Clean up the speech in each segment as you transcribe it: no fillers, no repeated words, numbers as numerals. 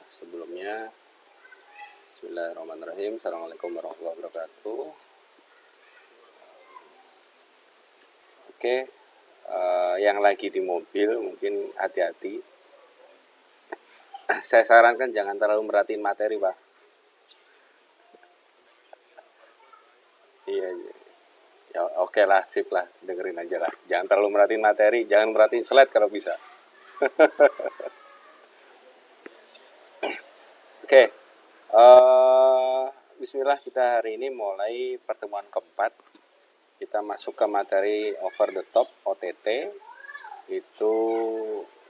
Sebelumnya, bismillahirrahmanirrahim. Assalamualaikum warahmatullahi wabarakatuh. Oke, yang lagi di mobil mungkin hati-hati. Saya sarankan jangan terlalu merhatiin materi, Pak. Iya, ya, oke lah, sip lah, dengerin aja lah. Jangan terlalu merhatiin materi, jangan merhatiin slide kalau bisa. Oke, bismillah, kita hari ini mulai pertemuan keempat. Kita masuk ke materi over the top OTT. Itu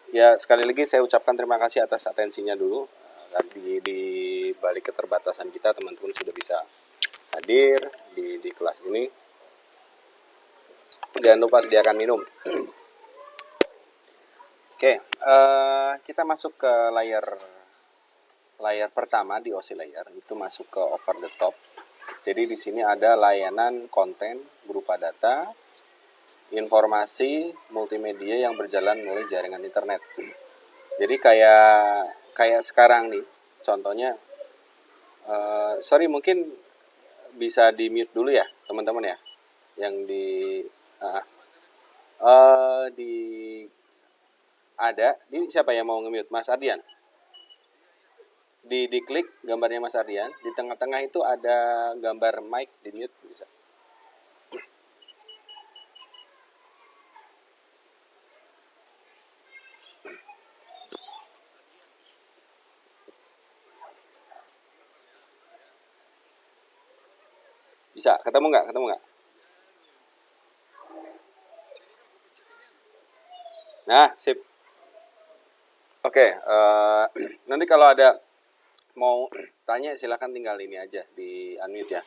ya, sekali lagi saya ucapkan terima kasih atas atensinya dulu. Di balik keterbatasan kita, teman-teman sudah bisa hadir di kelas ini. Jangan lupa sediakan minum. Oke, kita masuk ke layar pertama di OSI layer, itu masuk ke over the top. Jadi di sini ada layanan konten berupa data, informasi multimedia yang berjalan melalui jaringan internet. Jadi kayak sekarang nih, contohnya, sorry, mungkin bisa di mute dulu ya teman-teman ya, yang ada. Ini siapa yang mau nge-mute? Mas Ardian. Diklik gambarnya Mas Ardian, di tengah-tengah itu ada gambar mic, di mute bisa. Bisa, ketemu nggak? Nah, sip. Oke, nanti kalau ada mau tanya silahkan tinggal ini aja di unmute ya.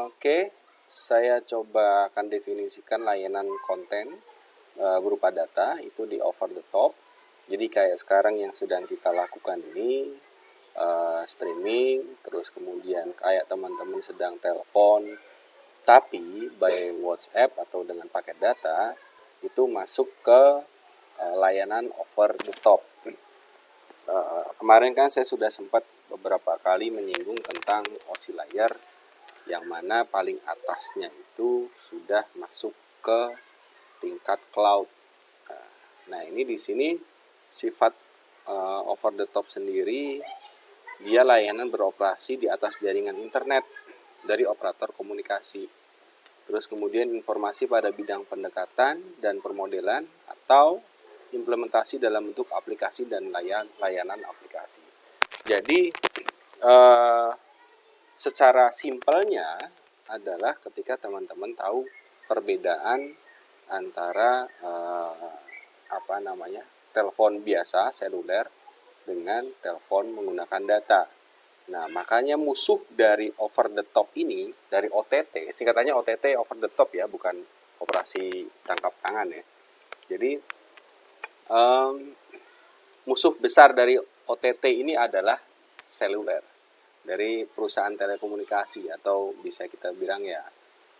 Oke, saya coba akan definisikan layanan konten berupa data itu di over the top. Jadi kayak sekarang yang sedang kita lakukan ini, streaming, terus kemudian kayak teman-teman sedang telepon, tapi by WhatsApp atau dengan paket data, itu masuk ke layanan over the top. Kemarin kan saya sudah sempat beberapa kali menyinggung tentang OSI layer, yang mana paling atasnya itu sudah masuk ke tingkat cloud. Nah, ini di sini sifat over the top sendiri, dia layanan beroperasi di atas jaringan internet dari operator komunikasi. Terus kemudian informasi pada bidang pendekatan dan permodelan atau implementasi dalam bentuk aplikasi dan layanan aplikasi. Jadi secara simpelnya adalah ketika teman-teman tahu perbedaan antara telepon biasa seluler dengan telepon menggunakan data. Nah, makanya musuh dari over the top ini, dari OTT, singkatannya OTT, over the top ya, bukan operasi tangkap tangan ya. Jadi musuh besar dari OTT ini adalah seluler, dari perusahaan telekomunikasi, atau bisa kita bilang ya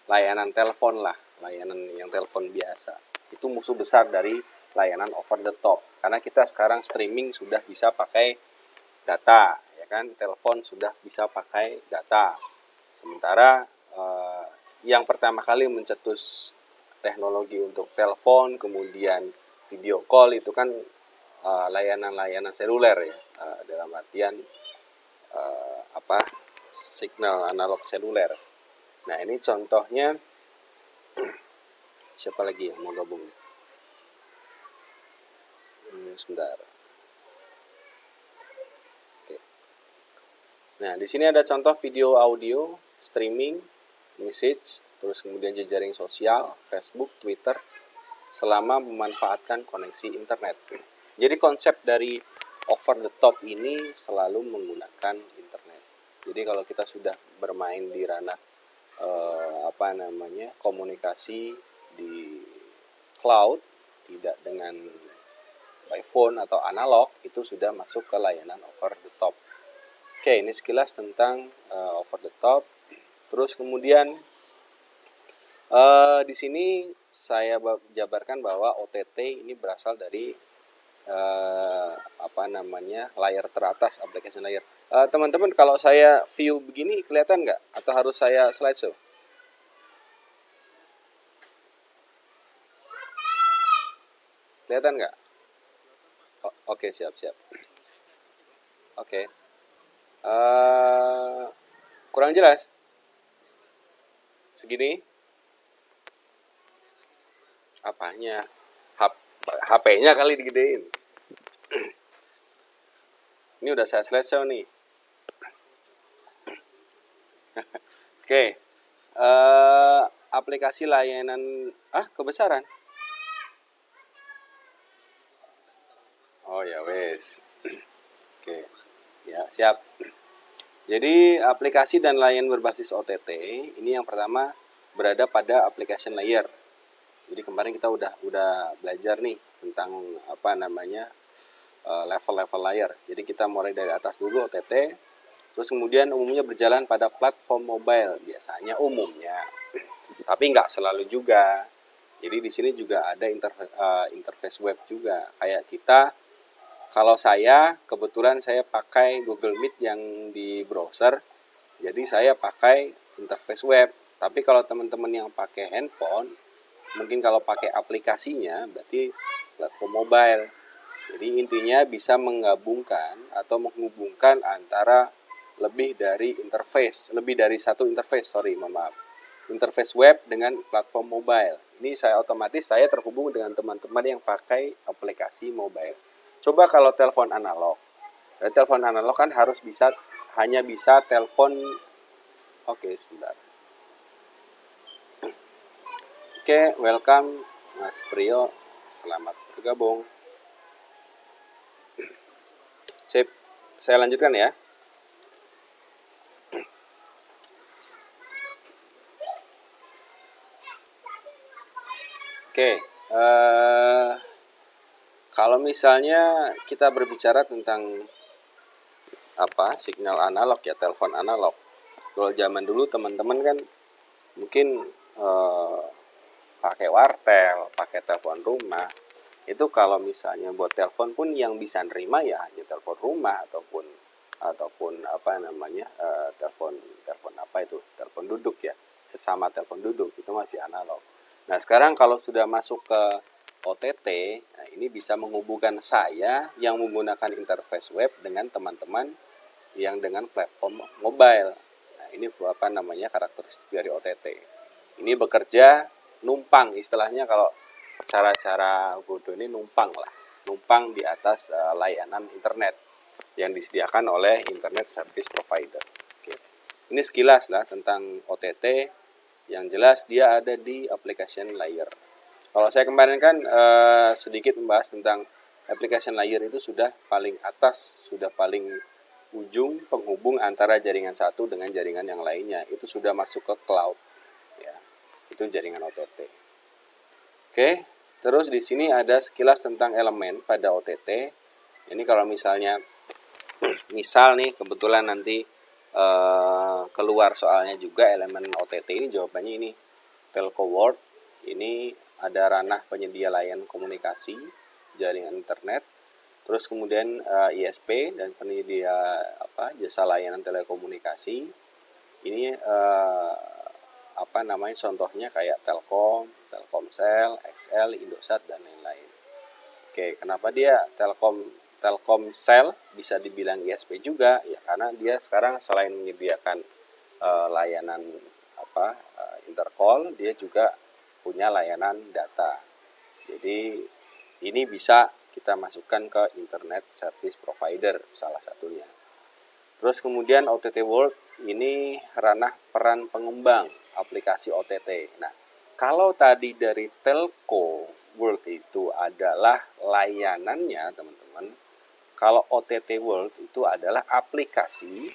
layanan telepon lah, layanan yang telepon biasa. Itu musuh besar dari layanan over the top, karena kita sekarang streaming sudah bisa pakai data, ya kan, telepon sudah bisa pakai data. Sementara yang pertama kali mencetus teknologi untuk telepon, kemudian video call, itu kan layanan-layanan seluler ya, dalam artian signal analog seluler. Nah, ini contohnya. Siapa lagi yang mau gabung? Sebentar. Oke. Nah, di sini ada contoh video audio streaming, message, terus kemudian jejaring sosial, Facebook, Twitter, selama memanfaatkan koneksi internet. Jadi konsep dari over the top ini selalu menggunakan internet. Jadi kalau kita sudah bermain di ranah komunikasi di cloud, tidak dengan by phone atau analog, itu sudah masuk ke layanan over the top. Oke, ini sekilas tentang over the top. Terus kemudian di sini saya jabarkan bahwa OTT ini berasal dari layar teratas, application layer. Teman-teman, kalau saya view begini kelihatan nggak? Atau harus saya slideshow? Kelihatan nggak? Oke, siap. Oke. Kurang jelas? Segini? Apanya? HP-nya kali digedein. Ini udah saya slideshow nih. Oke. Aplikasi layanan kebesaran. Oh ya wes. Oke. Ya, siap. Jadi aplikasi dan layanan berbasis OTT ini yang pertama berada pada application layer. Jadi kemarin kita udah belajar nih tentang level-level layer. Jadi kita mulai dari atas dulu OTT, terus kemudian umumnya berjalan pada platform mobile biasanya umumnya, tapi nggak selalu juga. Jadi di sini juga ada interface web juga. Kayak kita, kalau saya kebetulan saya pakai Google Meet yang di browser, jadi saya pakai interface web. Tapi kalau teman-teman yang pakai handphone, mungkin kalau pakai aplikasinya berarti platform mobile. Jadi intinya bisa menggabungkan atau menghubungkan antara lebih dari satu interface, interface web dengan platform mobile. Ini saya terhubung dengan teman-teman yang pakai aplikasi mobile. Coba kalau telepon analog. Telepon analog kan hanya bisa telepon. Oke, sebentar. Oke, welcome Mas Priyo. Selamat bergabung. Sip, saya lanjutkan ya. Oke, kalau misalnya kita berbicara tentang signal analog ya, telepon analog. Kalau zaman dulu teman-teman kan mungkin pakai wartel, pakai telepon rumah. Itu kalau misalnya buat telepon pun yang bisa nerima ya hanya telepon rumah ataupun telepon duduk ya, sesama telepon duduk, itu masih analog. Nah, sekarang kalau sudah masuk ke OTT, nah ini bisa menghubungkan saya yang menggunakan interface web dengan teman-teman yang dengan platform mobile. Nah, ini karakteristik dari OTT. Ini bekerja numpang, istilahnya kalau cara-cara bodoh ini numpang di atas layanan internet yang disediakan oleh internet service provider. Oke. Ini sekilas lah tentang OTT. Yang jelas dia ada di application layer. Kalau saya kemarin kan sedikit membahas tentang application layer, itu sudah paling atas, sudah paling ujung penghubung antara jaringan satu dengan jaringan yang lainnya. Itu sudah masuk ke cloud. Ya, itu jaringan OTT. Oke, terus di sini ada sekilas tentang elemen pada OTT. Ini kalau misalnya, misal nih kebetulan nanti keluar soalnya juga elemen OTT ini, jawabannya ini telco world. Ini ada ranah penyedia layanan komunikasi jaringan internet, terus kemudian ISP dan penyedia jasa layanan telekomunikasi. Ini contohnya kayak Telkom, Telkomsel, XL, Indosat dan lain-lain. Oke, kenapa dia Telkomsel bisa dibilang ISP juga? Ya karena dia sekarang selain menyediakan layanan intercall, dia juga punya layanan data. Jadi ini bisa kita masukkan ke internet service provider salah satunya. Terus kemudian OTT World ini ranah peran pengembang aplikasi OTT. Nah, kalau tadi dari Telco World itu adalah layanannya, teman-teman. Kalau OTT World itu adalah aplikasi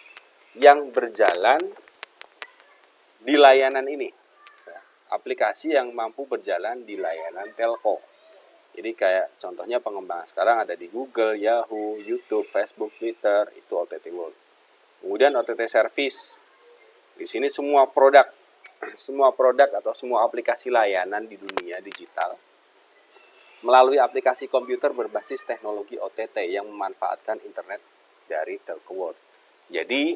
yang berjalan di layanan ini. Aplikasi yang mampu berjalan di layanan telco. Jadi kayak contohnya pengembangan sekarang ada di Google, Yahoo, YouTube, Facebook, Twitter, itu OTT World. Kemudian OTT Service. Di sini semua produk atau semua aplikasi layanan di dunia digital melalui aplikasi komputer berbasis teknologi OTT yang memanfaatkan internet dari Telco World. Jadi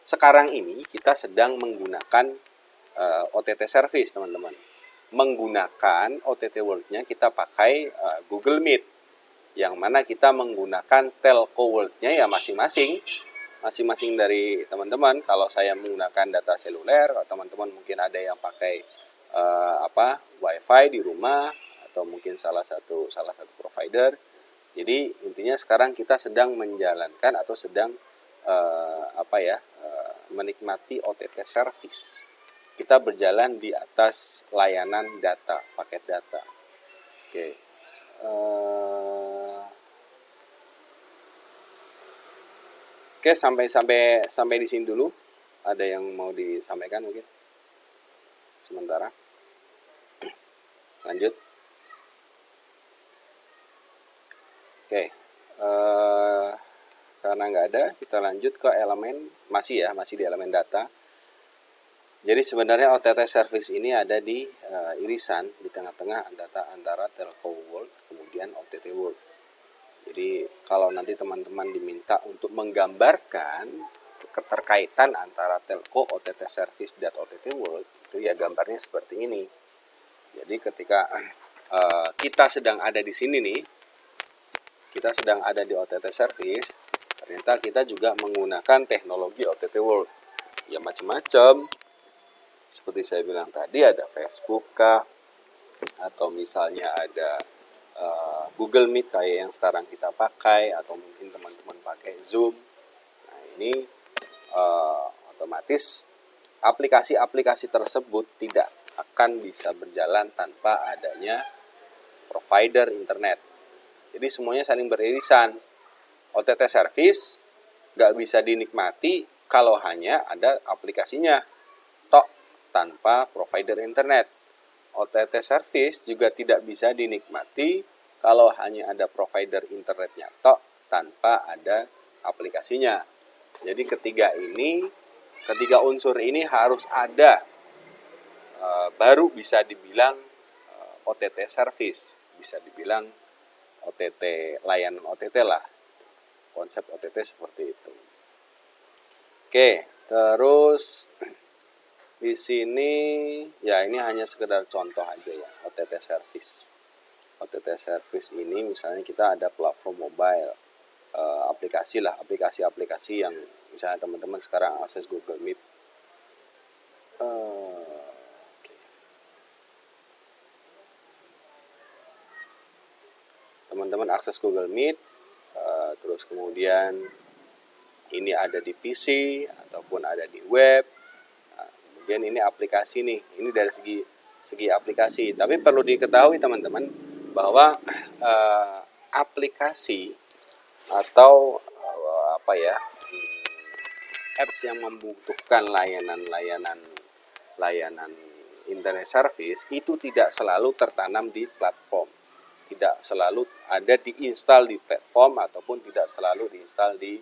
sekarang ini kita sedang menggunakan OTT service, teman-teman. Menggunakan OTT World-nya kita pakai Google Meet, yang mana kita menggunakan Telco World-nya ya masing-masing dari teman-teman. Kalau saya menggunakan data seluler, teman-teman mungkin ada yang pakai WiFi di rumah, atau mungkin salah satu provider. Jadi intinya sekarang kita sedang menjalankan atau sedang menikmati OTT service. Kita berjalan di atas layanan data, paket data. Oke. Oke, sampai di sini dulu. Ada yang mau disampaikan mungkin? Sementara. Lanjut. Oke, karena nggak ada, kita lanjut ke elemen, masih di elemen data. Jadi sebenarnya OTT service ini ada di irisan, di tengah-tengah data antara Telco World, kemudian OTT World. Jadi kalau nanti teman-teman diminta untuk menggambarkan keterkaitan antara Telco, OTT service, dan OTT World, itu ya gambarnya seperti ini. Jadi ketika kita sedang ada di sini nih, kita sedang ada di OTT service, ternyata kita juga menggunakan teknologi OTT World. Ya macam-macam. Seperti saya bilang tadi, ada Facebook kah, atau misalnya ada Google Meet kayak yang sekarang kita pakai, atau mungkin teman-teman pakai Zoom. Nah ini otomatis aplikasi-aplikasi tersebut tidak akan bisa berjalan tanpa adanya provider internet. Jadi semuanya saling beririsan. OTT service nggak bisa dinikmati kalau hanya ada aplikasinya, tok, tanpa provider internet. OTT service juga tidak bisa dinikmati kalau hanya ada provider internetnya, tok, tanpa ada aplikasinya. Jadi ketiga unsur ini harus ada, baru bisa dibilang OTT service, bisa dibilang OTT, layanan OTT lah, konsep OTT seperti itu. Oke, terus di sini ya ini hanya sekedar contoh aja ya, OTT service. OTT service ini misalnya kita ada platform mobile, aplikasi-aplikasi yang misalnya teman-teman sekarang akses Google Meet. Teman-teman akses Google Meet, terus kemudian ini ada di PC ataupun ada di web. Nah, kemudian ini aplikasi nih, ini dari segi aplikasi. Tapi perlu diketahui teman-teman bahwa aplikasi atau apps yang membutuhkan layanan internet service itu tidak selalu tertanam di platform, tidak selalu ada diinstal di platform, ataupun tidak selalu diinstal di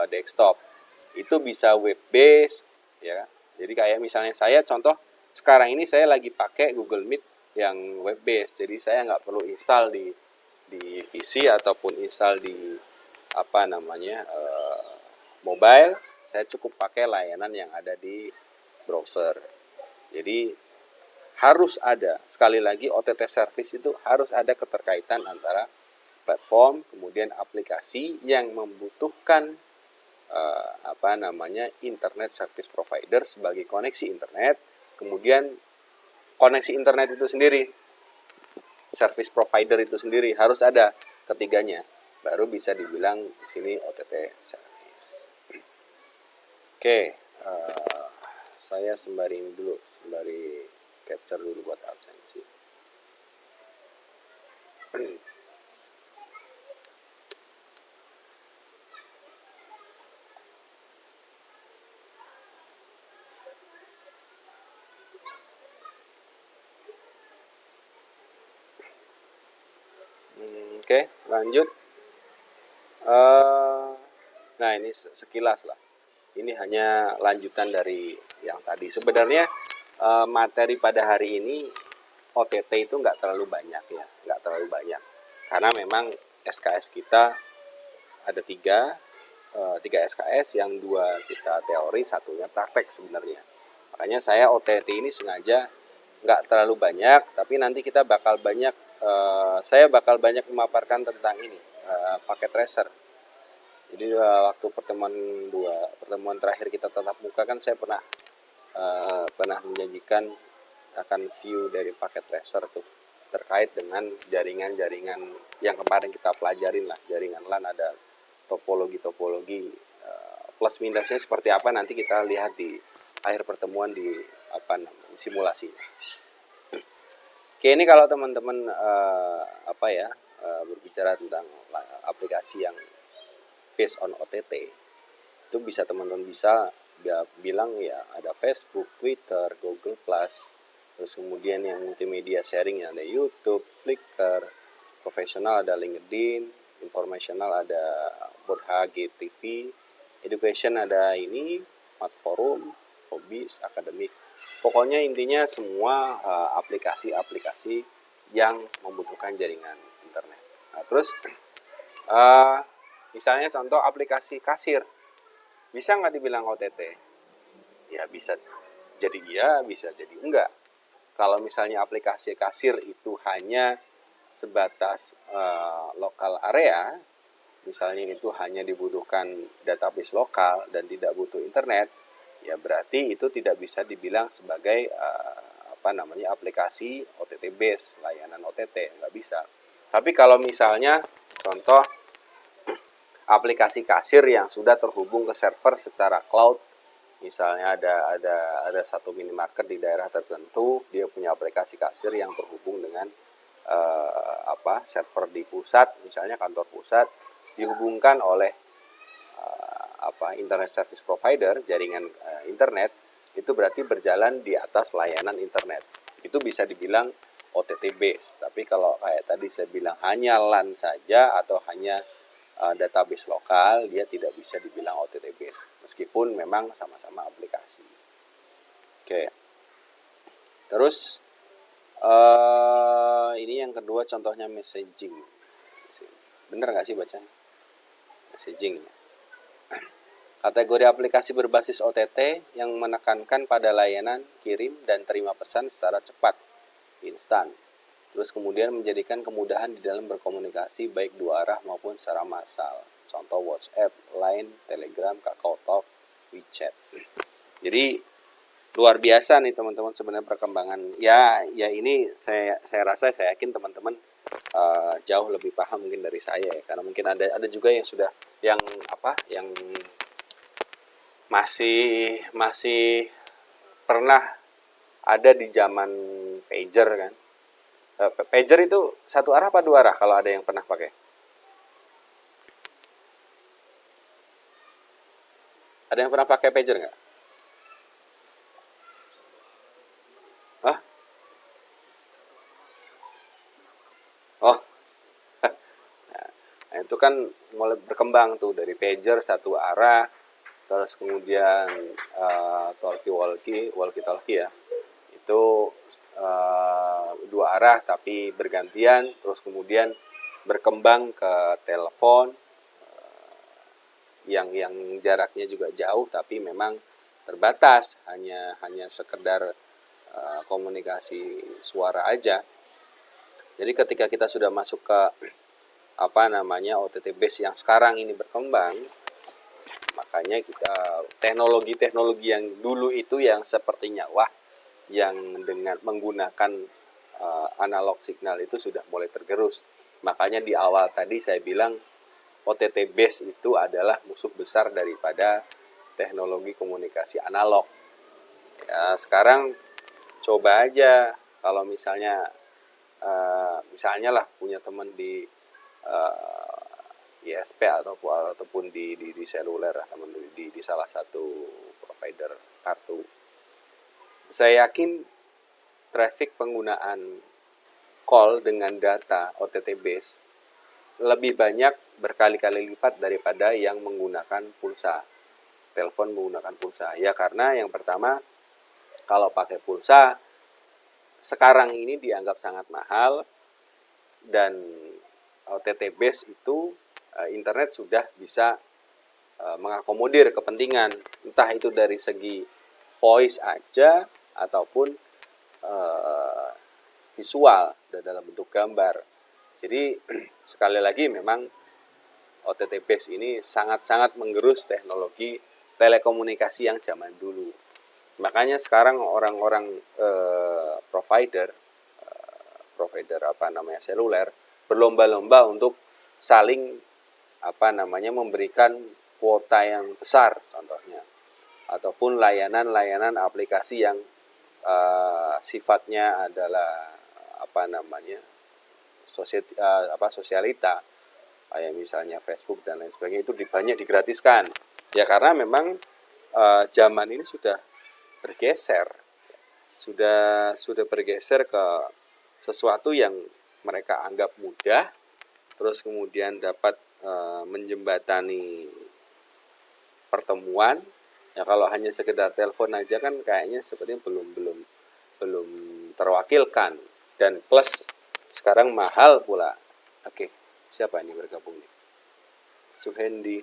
desktop. Itu bisa web based ya. Jadi kayak misalnya saya contoh sekarang ini saya lagi pakai Google Meet yang web based. Jadi saya nggak perlu install di PC ataupun install di mobile. Saya cukup pakai layanan yang ada di browser. Jadi harus ada, sekali lagi OTT service itu harus ada keterkaitan antara platform kemudian aplikasi yang membutuhkan internet service provider sebagai koneksi internet, kemudian koneksi internet itu sendiri, service provider itu sendiri harus ada ketiganya, baru bisa dibilang di sini OTT service. Oke, saya sembari capture dulu buat absensi. Oke, lanjut. Nah, ini sekilas lah. Ini hanya lanjutan dari yang tadi. Sebenarnya materi pada hari ini OTT itu nggak terlalu banyak ya, nggak terlalu banyak. Karena memang SKS kita ada tiga SKS, yang dua kita teori, satunya praktek sebenarnya. Makanya saya OTT ini sengaja nggak terlalu banyak, tapi nanti kita bakal banyak, saya bakal banyak memaparkan tentang ini, paket tracer. Jadi waktu pertemuan terakhir kita tatap muka kan saya pernah menjanjikan akan view dari paket tracer tuh, terkait dengan jaringan-jaringan yang kemarin kita pelajarin lah. Jaringan LAN ada topologi plus minusnya seperti apa, nanti kita lihat di akhir pertemuan di simulasi. Oke, ini kalau teman-teman berbicara tentang aplikasi yang based on OTT, itu bisa teman-teman bisa bilang ya ada Facebook, Twitter, Google Plus, terus kemudian yang multimedia sharing ada YouTube, Flickr, profesional ada LinkedIn, informational ada Borhage TV, education ada ini, Matforum, Hobbies, akademik. Pokoknya intinya semua aplikasi-aplikasi yang membutuhkan jaringan internet. Nah, terus misalnya contoh aplikasi kasir, bisa nggak dibilang OTT? Ya bisa jadi iya, bisa jadi enggak. Kalau misalnya aplikasi kasir itu hanya sebatas lokal area, misalnya itu hanya dibutuhkan database lokal dan tidak butuh internet, ya berarti itu tidak bisa dibilang sebagai aplikasi OTT base, layanan OTT, nggak bisa. Tapi kalau misalnya contoh aplikasi kasir yang sudah terhubung ke server secara cloud, misalnya ada satu minimarket di daerah tertentu, dia punya aplikasi kasir yang terhubung dengan server di pusat, misalnya kantor pusat, dihubungkan oleh internet service provider, jaringan internet, itu berarti berjalan di atas layanan internet. Itu bisa dibilang OTT base. Tapi kalau kayak tadi saya bilang hanya LAN saja atau hanya database lokal, dia tidak bisa dibilang OTT base, meskipun memang sama-sama aplikasi. Oke. Terus ini yang kedua contohnya messaging. Bener nggak sih bacanya? Messaging. Kategori aplikasi berbasis OTT yang menekankan pada layanan kirim dan terima pesan secara cepat, instan. Terus kemudian menjadikan kemudahan di dalam berkomunikasi baik dua arah maupun secara massal. Contoh WhatsApp, Line, Telegram, KakaoTalk, WeChat. Jadi luar biasa nih teman-teman sebenarnya perkembangan. Ya ini saya rasa, saya yakin teman-teman jauh lebih paham mungkin dari saya ya, karena mungkin ada juga yang sudah yang masih pernah ada di zaman pager kan. Pager itu satu arah apa dua arah kalau ada yang pernah pakai? Ada yang pernah pakai pager nggak? Hah? Oh, nah, itu kan mulai berkembang tuh dari pager satu arah, terus kemudian walkie-talkie ya, itu dua arah tapi bergantian, terus kemudian berkembang ke telepon yang jaraknya juga jauh tapi memang terbatas, hanya sekedar komunikasi suara aja. Jadi ketika kita sudah masuk ke OTT base yang sekarang ini berkembang, makanya kita teknologi yang dulu itu yang sepertinya yang dengan menggunakan analog signal itu sudah mulai tergerus. Makanya di awal tadi saya bilang OTT base itu adalah musuh besar daripada teknologi komunikasi analog. Ya, sekarang coba aja kalau misalnya lah punya teman di ISP ataupun di seluler, teman di salah satu provider kartu. Saya yakin traffic penggunaan call dengan data OTT base lebih banyak berkali-kali lipat daripada yang menggunakan pulsa. Telepon menggunakan pulsa. Ya karena yang pertama, kalau pakai pulsa sekarang ini dianggap sangat mahal, dan OTT base itu internet sudah bisa mengakomodir kepentingan, entah itu dari segi voice aja ataupun visual dalam bentuk gambar. Jadi sekali lagi memang OTT base ini sangat-sangat menggerus teknologi telekomunikasi yang zaman dulu. Makanya sekarang orang-orang provider seluler berlomba-lomba untuk saling memberikan kuota yang besar contohnya, ataupun layanan-layanan aplikasi yang sifatnya adalah sosialita, kayak misalnya Facebook dan lain sebagainya, itu banyak digratiskan. Ya karena memang zaman ini sudah bergeser ke sesuatu yang mereka anggap mudah, terus kemudian dapat menjembatani pertemuan. Ya kalau hanya sekedar telepon aja kan kayaknya sepertinya belum terwakilkan, dan plus sekarang mahal pula. Oke, siapa ini bergabung nih? Suhendi.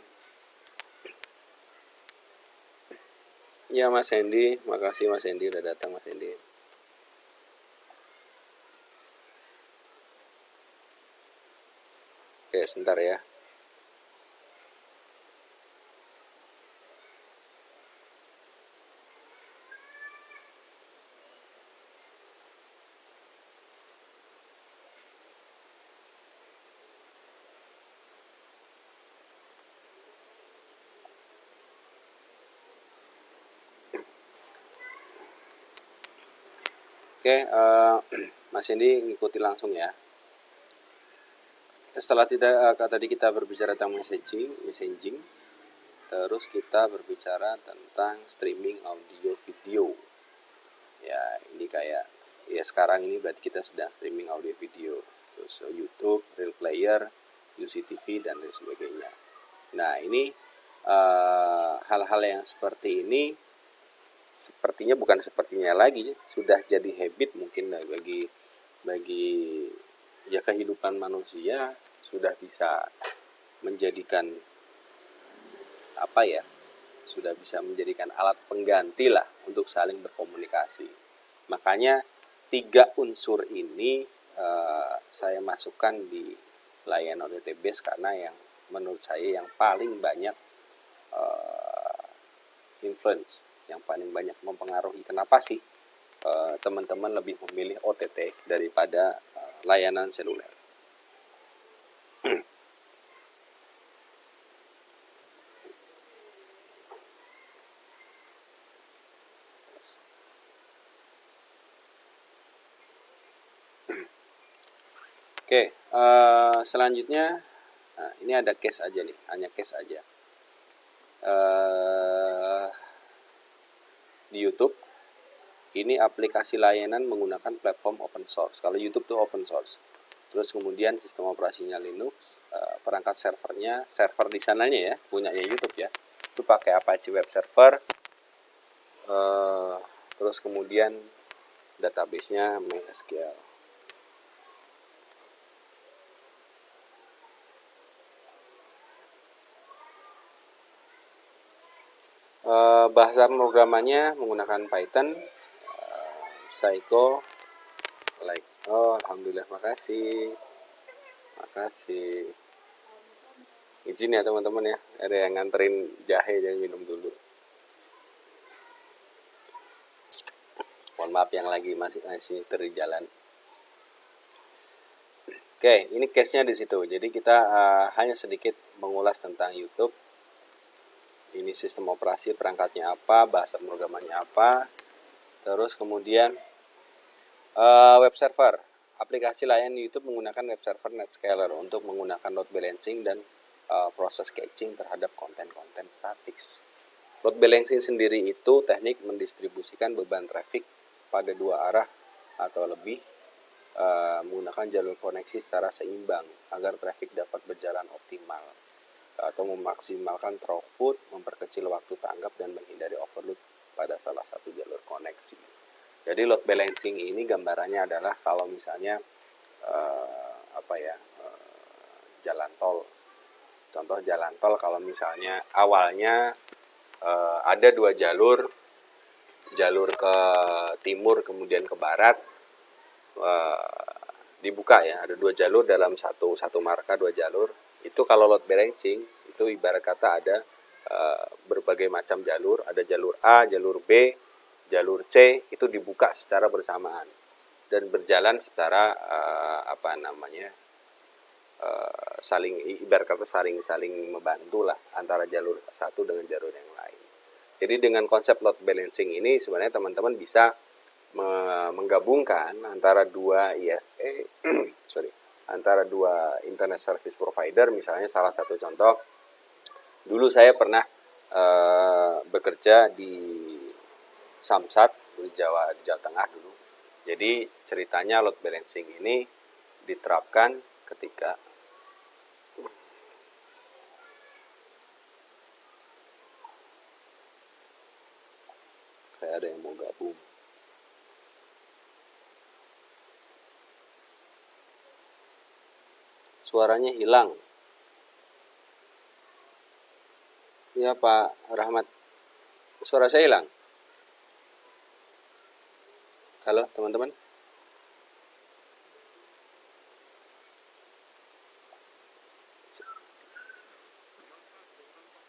Ya Mas Hendi, makasih Mas Hendi udah datang Mas Hendi. Oke, sebentar ya. Oke, Mas Hendi ngikuti langsung ya. Setelah tadi kita berbicara tentang messaging, terus kita berbicara tentang streaming audio video. Ya, ini kayak ya sekarang ini berarti kita sedang streaming audio video. Terus YouTube, Real Player, UCTV dan lain sebagainya. Nah, ini hal-hal yang seperti ini sepertinya lagi sudah jadi habit mungkin bagi ya kehidupan manusia, sudah bisa menjadikan sudah bisa menjadikan alat pengganti lah untuk saling berkomunikasi. Makanya 3 unsur ini saya masukkan di layanan OTT base karena yang menurut saya yang paling banyak influence, yang paling banyak mempengaruhi kenapa sih teman-teman lebih memilih OTT daripada layanan seluler. Oke, selanjutnya ini ada case aja nih, hanya case aja. Di YouTube ini aplikasi layanan menggunakan platform open source. Kalau YouTube tuh open source. Terus kemudian sistem operasinya Linux, perangkat server di sananya ya, punyanya YouTube ya. Itu pakai Apache Web Server. Terus kemudian database-nya MySQL. Bahasa pemrogramannya menggunakan Python, Psycho, alhamdulillah, makasih. Izin ya teman-teman ya, ada yang nganterin jahe, jangan minum dulu. Mohon maaf yang lagi masih di jalan. Oke, ini case-nya di situ. Jadi kita hanya sedikit mengulas tentang YouTube. Ini sistem operasi perangkatnya apa, bahasa pemrogramannya apa, terus kemudian web server. Aplikasi layanan YouTube menggunakan web server NetScaler untuk menggunakan load balancing dan proses caching terhadap konten-konten statis. Load balancing sendiri itu teknik mendistribusikan beban traffic pada 2 arah atau lebih menggunakan jalur koneksi secara seimbang agar traffic dapat berjalan optimal, atau memaksimalkan throughput, memperkecil waktu tanggap dan menghindari overload pada salah satu jalur koneksi. Jadi load balancing ini gambarannya adalah kalau misalnya jalan tol. Contoh jalan tol kalau misalnya awalnya ada 2 jalur, jalur ke timur kemudian ke barat, dibuka ya, ada 2 jalur dalam satu marka 2 jalur. Itu kalau load balancing itu ibarat kata ada berbagai macam jalur, ada jalur A, jalur B, jalur C, itu dibuka secara bersamaan dan berjalan secara saling ibarat kata saling membantu lah antara jalur satu dengan jalur yang lain. Jadi dengan konsep load balancing ini sebenarnya teman-teman bisa menggabungkan antara 2 ISP antara 2 internet service provider. Misalnya salah satu contoh, dulu saya pernah bekerja di Samsat di Jawa Tengah dulu. Jadi ceritanya load balancing ini diterapkan ketika kayak ada yang mau gabung. Suaranya hilang. Ya Pak Rahmat, suara saya hilang. Halo teman-teman.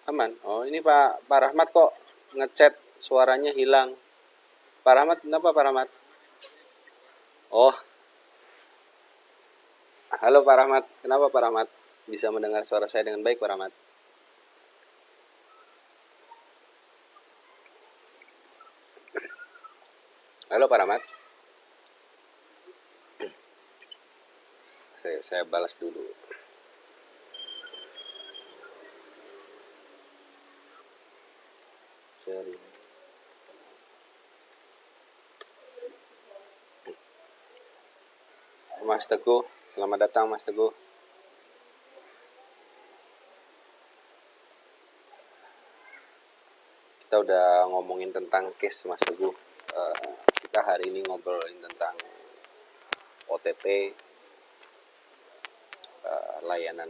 Aman. Oh ini Pak Rahmat kok ngechat suaranya hilang. Pak Rahmat, kenapa Pak Rahmat? Oh, halo Pak Rahmat, kenapa Pak Rahmat? Bisa mendengar suara saya dengan baik Pak Rahmat? Halo Pak Rahmat. Saya balas dulu. Mas Teguh, selamat datang Mas Teguh. Kita udah ngomongin tentang case Mas Teguh. Kita hari ini ngobrolin tentang OTT, layanan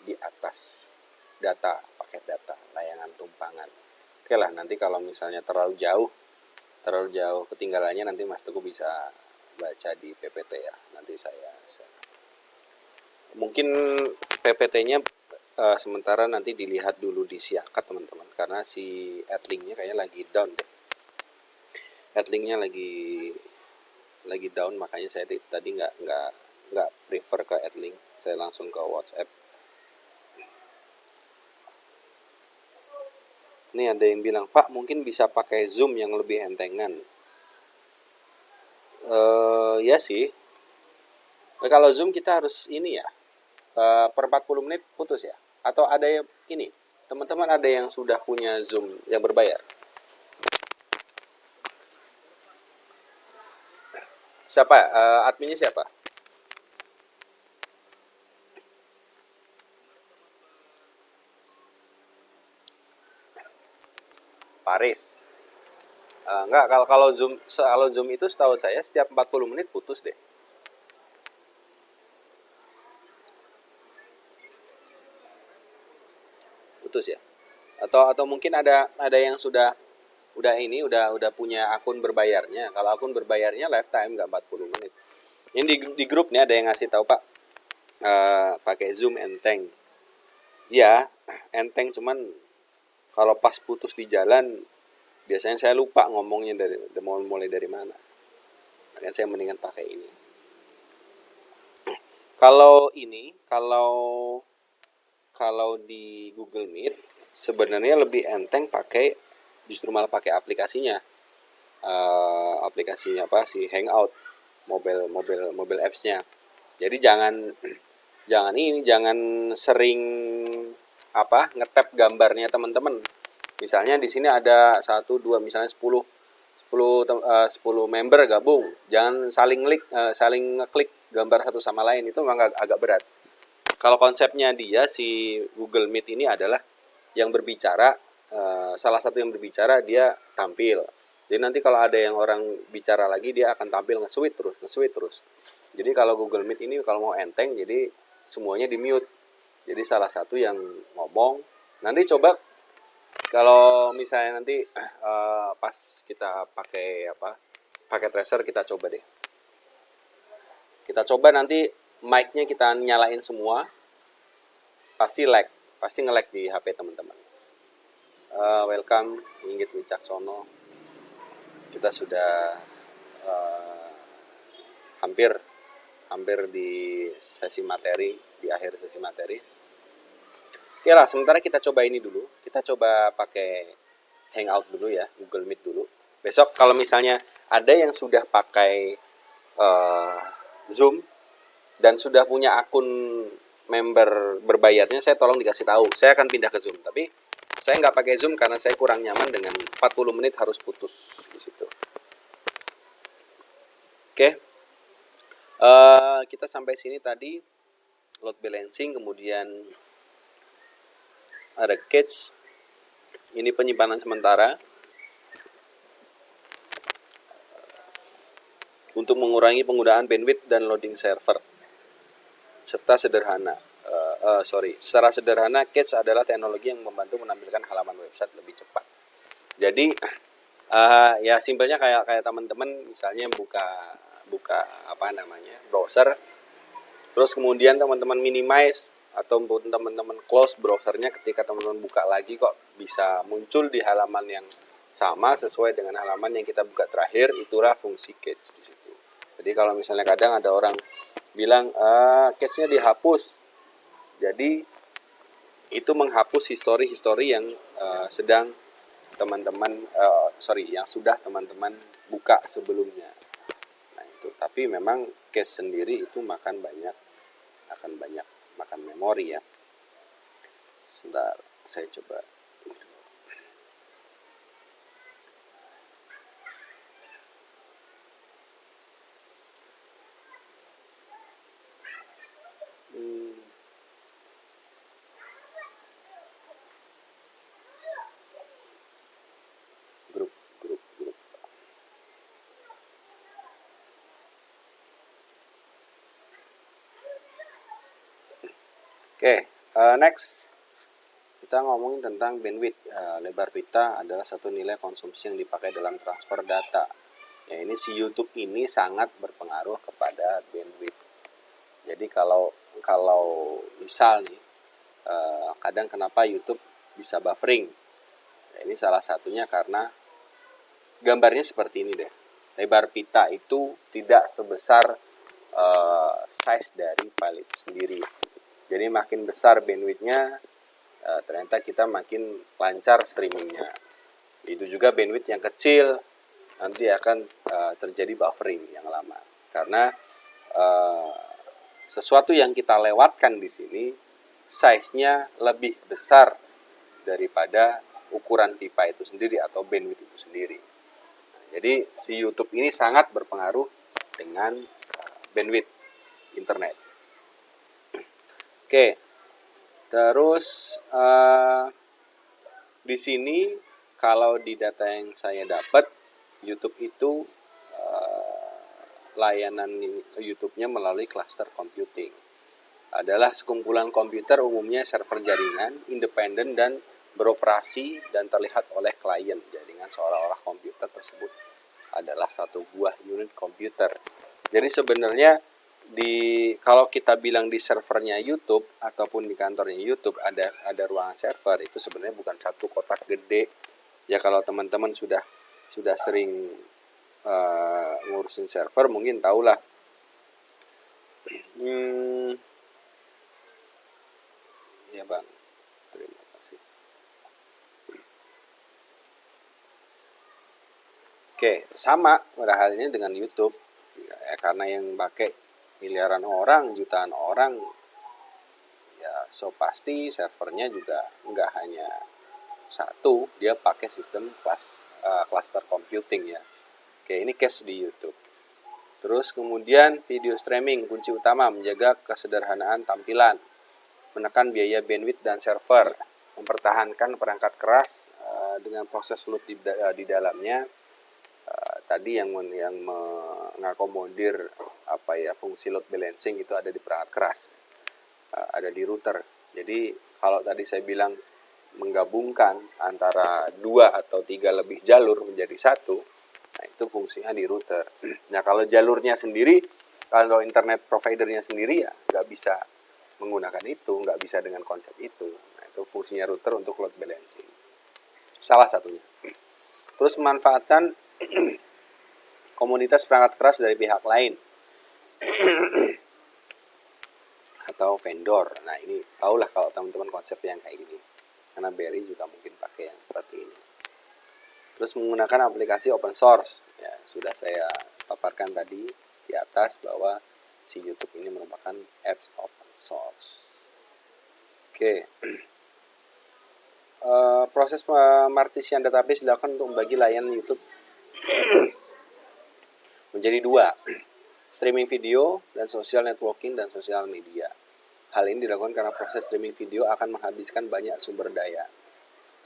di atas data, paket data, layanan tumpangan. Oke lah, nanti kalau misalnya terlalu jauh ketinggalannya, nanti Mas Teguh bisa baca di PPT ya. Nanti saya mungkin PPT-nya sementara nanti dilihat dulu di Siakat teman-teman, karena si adlinknya kayaknya lagi down deh. Adlinknya lagi down, makanya saya tadi nggak prefer ke adlink, saya langsung ke WhatsApp. Ini ada yang bilang, Pak mungkin bisa pakai Zoom yang lebih entengan. Ya sih. Nah, kalau Zoom kita harus ini ya, per 40 menit putus ya. Atau ada yang ini, teman-teman ada yang sudah punya Zoom yang berbayar? Siapa? Adminnya siapa? Paris. Enggak, kalau Zoom itu setahu saya setiap 40 menit putus deh. Putus ya. Atau mungkin ada yang sudah punya akun berbayarnya. Kalau akun berbayarnya lifetime, nggak 40 menit. Ini di grup nih ada yang ngasih tahu Pak, pakai Zoom enteng. Ya, enteng, cuman kalau pas putus di jalan biasanya saya lupa ngomongnya mau mulai dari mana. Makanya saya mendingan pakai ini. Kalau di Google Meet sebenarnya lebih enteng justru malah pakai aplikasinya. Aplikasinya si Hangout, mobile apps-nya. Jadi jangan sering ngetap gambarnya teman-teman. Misalnya di sini ada 1 2 misalnya 10 member gabung. Jangan saling ngeklik gambar satu sama lain, itu memang agak berat. Kalau konsepnya dia si Google Meet ini adalah yang berbicara, salah satu yang berbicara dia tampil. Jadi nanti kalau ada yang orang bicara lagi, dia akan tampil nge-switch terus. Jadi kalau Google Meet ini kalau mau enteng, jadi semuanya di mute. Jadi salah satu yang ngomong, nanti coba kalau misalnya nanti pas kita pakai tracer, kita coba deh. Kita coba nanti mic-nya kita nyalain semua, pasti nge-lag di HP teman-teman. Welcome Inggit Wicaksono. Kita sudah hampir di sesi materi, di akhir sesi materi. Oke lah, sementara kita coba ini dulu. Kita coba pakai Hangout dulu ya, Google Meet dulu. Besok kalau misalnya ada yang sudah pakai Zoom dan sudah punya akun member berbayarnya, saya tolong dikasih tahu. Saya akan pindah ke Zoom, tapi saya nggak pakai Zoom karena saya kurang nyaman dengan 40 menit harus putus di situ. Oke. Kita sampai sini tadi, load balancing, kemudian ada cache. Ini penyimpanan sementara untuk mengurangi penggunaan bandwidth dan loading server. Secara sederhana, cache adalah teknologi yang membantu menampilkan halaman website lebih cepat. Jadi ya simpelnya kayak teman-teman misalnya buka browser, terus kemudian teman-teman minimize atau teman-teman close browsernya, ketika teman-teman buka lagi kok bisa muncul di halaman yang sama sesuai dengan halaman yang kita buka terakhir. Itulah fungsi cache di situ. Jadi kalau misalnya kadang ada orang bilang cache-nya dihapus, jadi itu menghapus histori yang sedang yang sudah teman-teman buka sebelumnya. Nah itu, tapi memang cache sendiri itu akan banyak makan memori ya. Sebentar, saya coba. Grup. Oke, next kita ngomongin tentang bandwidth. Lebar pita adalah satu nilai konsumsi yang dipakai dalam transfer data. Ya, ini si YouTube ini sangat berpengaruh kepada bandwidth. Jadi kalau misal nih, kadang kenapa YouTube bisa buffering? Ya, ini salah satunya karena gambarnya seperti ini deh. Lebar pita itu tidak sebesar size dari file itu sendiri. Jadi makin besar bandwidthnya, ternyata kita makin lancar streamingnya. Itu juga bandwidth yang kecil, nanti akan terjadi buffering yang lama. Karena sesuatu yang kita lewatkan di sini, size-nya lebih besar daripada ukuran pipa itu sendiri atau bandwidth itu sendiri. Jadi si YouTube ini sangat berpengaruh dengan bandwidth internet. Oke, terus di sini kalau di data yang saya dapat, YouTube itu layanan YouTube-nya melalui cluster computing. Adalah sekumpulan komputer, umumnya server jaringan, independen dan beroperasi dan terlihat oleh klien. Jaringan seolah-olah komputer tersebut adalah satu buah unit komputer. Jadi sebenarnya kalau kita bilang di servernya YouTube ataupun di kantornya YouTube ada ruangan server, itu sebenarnya bukan satu kotak gede. Ya kalau teman-teman sudah sering ngurusin server mungkin tahulah. Ya Bang, terima kasih. Oke, sama pada halnya dengan YouTube. Ya, karena yang pakai miliaran orang, jutaan orang, ya so pasti servernya juga nggak hanya satu, dia pakai sistem cluster computing ya. Oke, ini case di YouTube. Terus kemudian video streaming, kunci utama menjaga kesederhanaan tampilan, menekan biaya bandwidth dan server, mempertahankan perangkat keras dengan proses load di dalamnya, tadi yang mengakomodir fungsi load balancing itu ada di perangkat keras, ada di router. Jadi kalau tadi saya bilang menggabungkan antara 2 atau 3 lebih jalur menjadi satu, nah itu fungsinya di router. Nah kalau jalurnya sendiri, kalau internet providernya sendiri ya nggak bisa menggunakan itu, nggak bisa dengan konsep itu. Nah itu fungsinya router untuk load balancing, salah satunya. Terus memanfaatkan komunitas perangkat keras dari pihak lain atau vendor. Nah ini tahulah kalau teman-teman konsep yang kayak gini, karena BRI juga mungkin pakai yang seperti ini. Terus menggunakan aplikasi open source, ya sudah saya paparkan tadi di atas bahwa si YouTube ini merupakan apps open source. Oke. Proses pemartisian database dilakukan untuk membagi layanan YouTube menjadi 2, streaming video dan social networking dan sosial media. Hal ini dilakukan karena proses streaming video akan menghabiskan banyak sumber daya,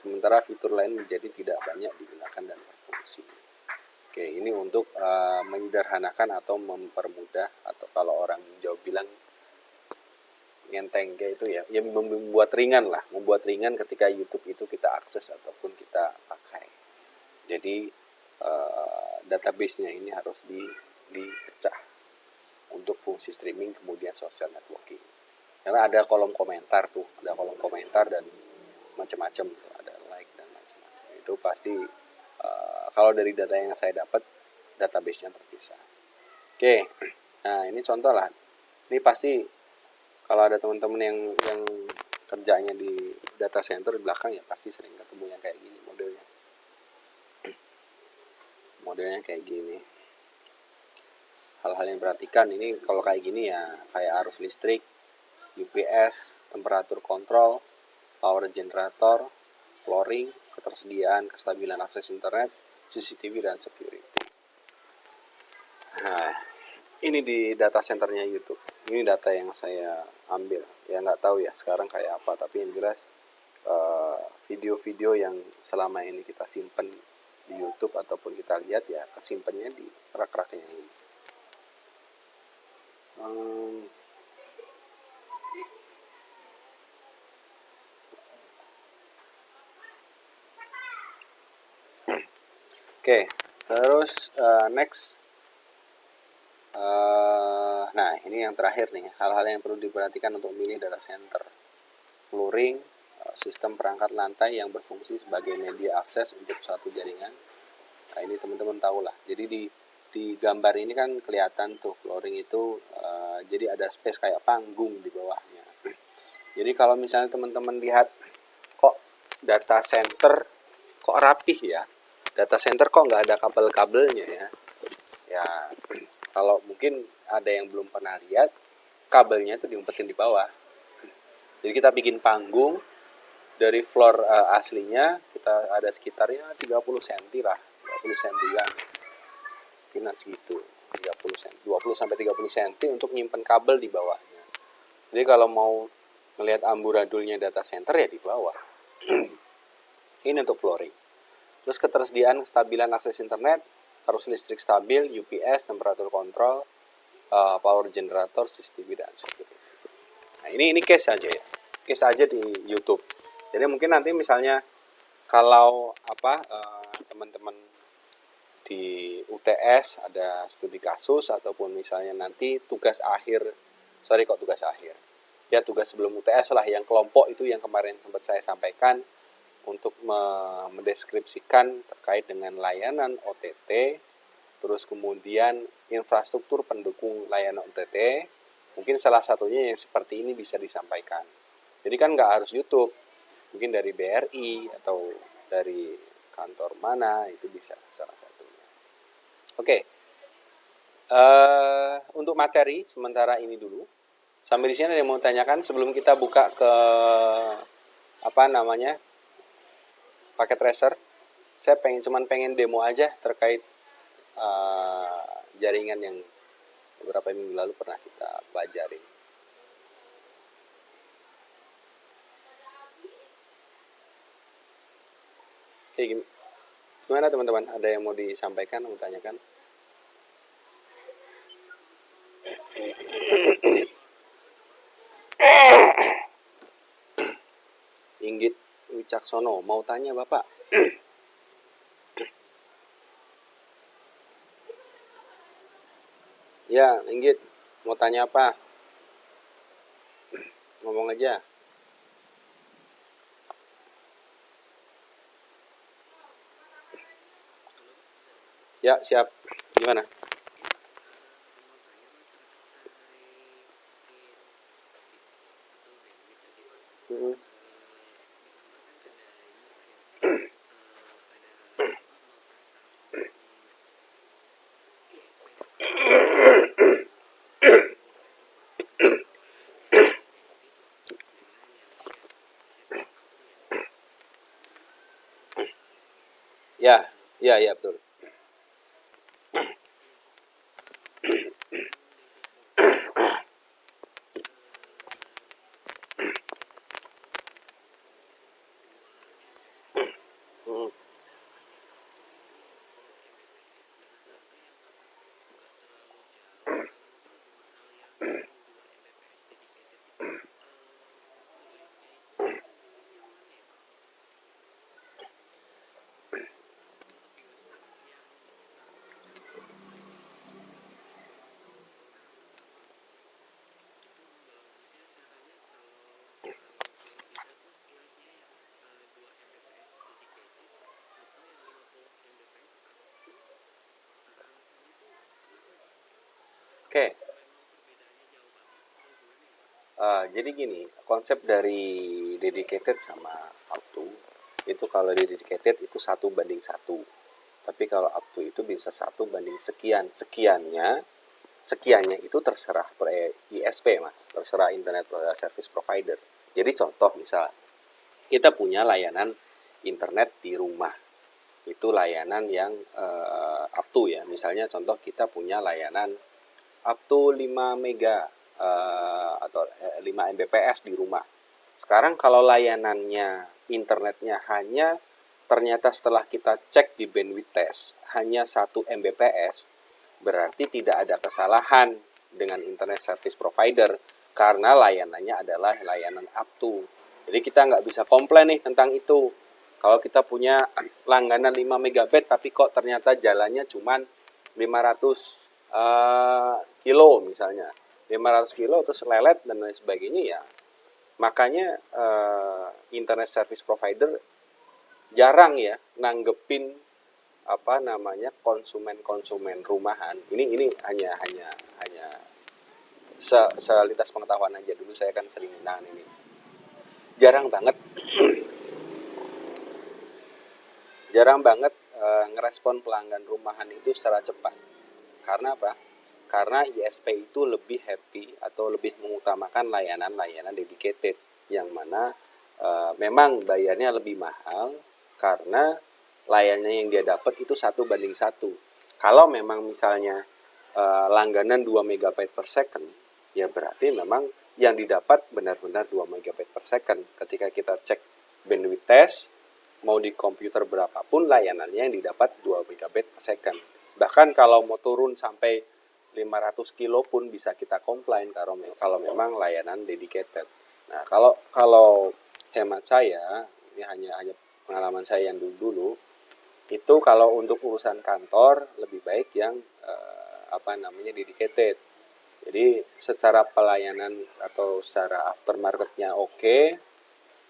sementara fitur lain menjadi tidak banyak digunakan dan berfungsi. Oke, ini untuk menyederhanakan atau mempermudah, atau kalau orang Jawa bilang ngenteng kayak itu ya, membuat ringan ketika YouTube itu kita akses ataupun kita pakai. Jadi database-nya ini harus dipecah untuk fungsi streaming kemudian social networking. Karena ada kolom komentar dan macam-macam, ada like dan macam-macam. Itu pasti kalau dari data yang saya dapat, database-nya terpisah. Oke, nah ini contoh lah. Ini pasti kalau ada teman-teman yang kerjanya di data center di belakang ya pasti sering ketemu yang kayak gini modelnya. Modelnya kayak gini. Hal-hal yang diperhatikan ini kalau kayak gini ya, kayak arus listrik, UPS, temperatur kontrol, power generator, flooring, ketersediaan, kestabilan akses internet, CCTV, dan security. Nah, ini di data centernya YouTube. Ini data yang saya ambil. Ya nggak tahu ya sekarang kayak apa, tapi yang jelas video-video yang selama ini kita simpen di YouTube ataupun kita lihat ya kesimpannya di rak-raknya ini. Oke, terus next. Nah, ini yang terakhir nih, hal-hal yang perlu diperhatikan untuk memilih data center. Flooring, sistem perangkat lantai yang berfungsi sebagai media akses untuk satu jaringan. Nah, ini teman-teman tahu lah. Jadi di gambar ini kan kelihatan tuh flooring itu jadi ada space kayak panggung di bawahnya. Jadi kalau misalnya teman-teman lihat kok data center kok rapih ya, data center kok nggak ada kabel-kabelnya ya. Ya kalau mungkin ada yang belum pernah lihat, kabelnya itu diumpetin di bawah. Jadi kita bikin panggung dari floor aslinya, kita ada sekitarnya 30 cm lah, 20 cm mungkin segitu, 30 cm, 20 sampai 30 cm untuk nyimpen kabel di bawahnya. Jadi kalau mau melihat amburadulnya data center ya di bawah. Ini untuk flooring. Terus ketersediaan kestabilan akses internet, arus listrik stabil, UPS, temperatur kontrol, power generator, CCTV, dan security. Nah ini case aja ya, case aja di YouTube. Jadi mungkin nanti misalnya kalau teman-teman di UTS ada studi kasus ataupun misalnya nanti tugas akhir ya tugas sebelum UTS lah, yang kelompok itu yang kemarin sempat saya sampaikan untuk mendeskripsikan terkait dengan layanan OTT, terus kemudian infrastruktur pendukung layanan OTT, mungkin salah satunya yang seperti ini bisa disampaikan. Jadi kan nggak harus YouTube, mungkin dari BRI atau dari kantor mana itu bisa salah satunya. Oke, untuk materi sementara ini dulu. Sampai di sini ada yang mau tanyakan sebelum kita buka ke paket tracer. Saya pengen demo aja terkait jaringan yang beberapa minggu lalu pernah kita pelajari. Oke, Gimana teman-teman? Ada yang mau disampaikan, mau tanyakan? Inggit Wicaksono, mau tanya Bapak? Ya, Inggit, mau tanya apa? Ngomong aja. Ya, siap. Gimana? Hmm. Ya, ya betul. Hmm. Oke. Jadi gini, konsep dari dedicated sama auto itu kalau di dedicated itu 1:1. Tapi kalau auto itu bisa 1:, sekiannya itu terserah ISP mas, terserah Internet Service Provider. Jadi contoh misal kita punya layanan internet di rumah, itu layanan yang up to ya. Misalnya contoh kita punya layanan up to 5 mega atau 5 Mbps di rumah. Sekarang kalau layanannya internetnya hanya ternyata setelah kita cek di bandwidth test hanya 1 Mbps, berarti tidak ada kesalahan dengan internet service provider karena layanannya adalah layanan up to. Jadi kita nggak bisa komplain nih tentang itu. Kalau kita punya langganan 5 MB tapi kok ternyata jalannya cuma 500 kilo misalnya. 500 kilo terus lelet dan lain sebagainya ya. Makanya internet service provider jarang ya nanggepin konsumen rumahan. Ini hanya selintas pengetahuan aja, dulu saya kan sering ini. Jarang banget ngerespon pelanggan rumahan itu secara cepat. Karena apa? Karena ISP itu lebih happy atau lebih mengutamakan layanan-layanan dedicated yang mana memang bayarnya lebih mahal karena layanannya yang dia dapat itu 1:1. Kalau memang misalnya langganan 2 MB per second, ya berarti memang yang didapat benar-benar 2 MB per second. Ketika kita cek bandwidth test, mau di komputer berapapun layanannya yang didapat 2 MB per second. Bahkan kalau mau turun sampai 500 kilo pun bisa kita komplain kalau memang layanan dedicated. Nah, kalau hemat saya, ini hanya pengalaman saya yang dulu, itu kalau untuk urusan kantor lebih baik yang dedicated. Jadi secara pelayanan atau secara aftermarketnya oke,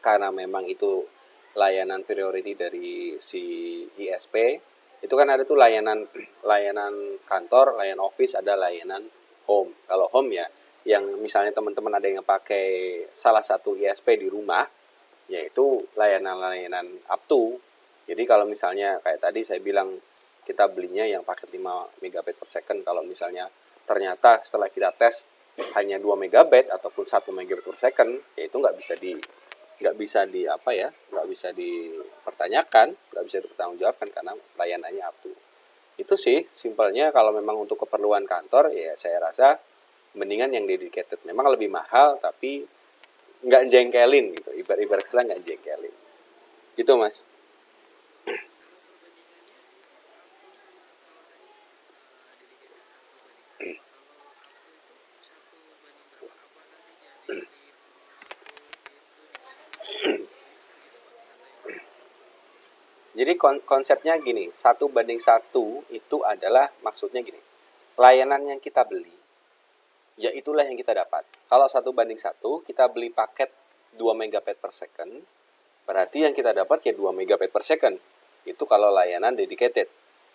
karena memang itu layanan priority dari si ISP. Itu kan ada tuh layanan kantor, layanan office, ada layanan home. Kalau home ya, yang misalnya teman-teman ada yang pakai salah satu ISP di rumah, yaitu layanan-layanan up to. Jadi kalau misalnya kayak tadi saya bilang kita belinya yang paket 5 MB per second, kalau misalnya ternyata setelah kita tes hanya 2 MB ataupun 1 MB per second, ya itu nggak bisa dipertanyakan, nggak bisa dipertanggungjawabkan karena layanannya up to. Itu sih simpelnya. Kalau memang untuk keperluan kantor ya saya rasa mendingan yang dedicated. Memang lebih mahal tapi nggak jengkelin gitu, ibarat kata nggak jengkelin gitu mas. Jadi konsepnya gini, 1:1 itu adalah maksudnya gini. Layanan yang kita beli, ya itulah yang kita dapat. Kalau 1:1, kita beli paket 2 megabit per second, berarti yang kita dapat ya 2 megabit per second. Itu kalau layanan dedicated.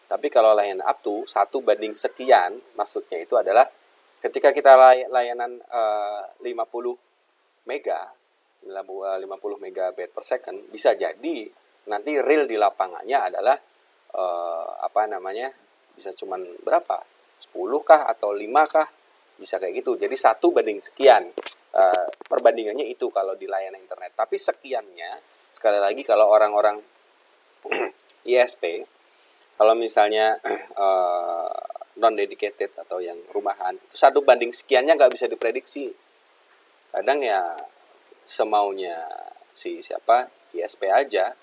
Tapi kalau layanan up to 1:sekian, maksudnya itu adalah ketika kita layanan 50 mega, 50 megabit per second, bisa jadi nanti real di lapangannya adalah bisa cuman berapa? 10 kah atau 5 kah? Bisa kayak gitu. Jadi 1:sekian. Perbandingannya itu kalau di layanan internet. Tapi sekiannya, sekali lagi kalau orang-orang ISP, kalau misalnya non-dedicated atau yang rumahan, itu 1:sekiannya nggak bisa diprediksi. Kadang ya semaunya si siapa ISP aja.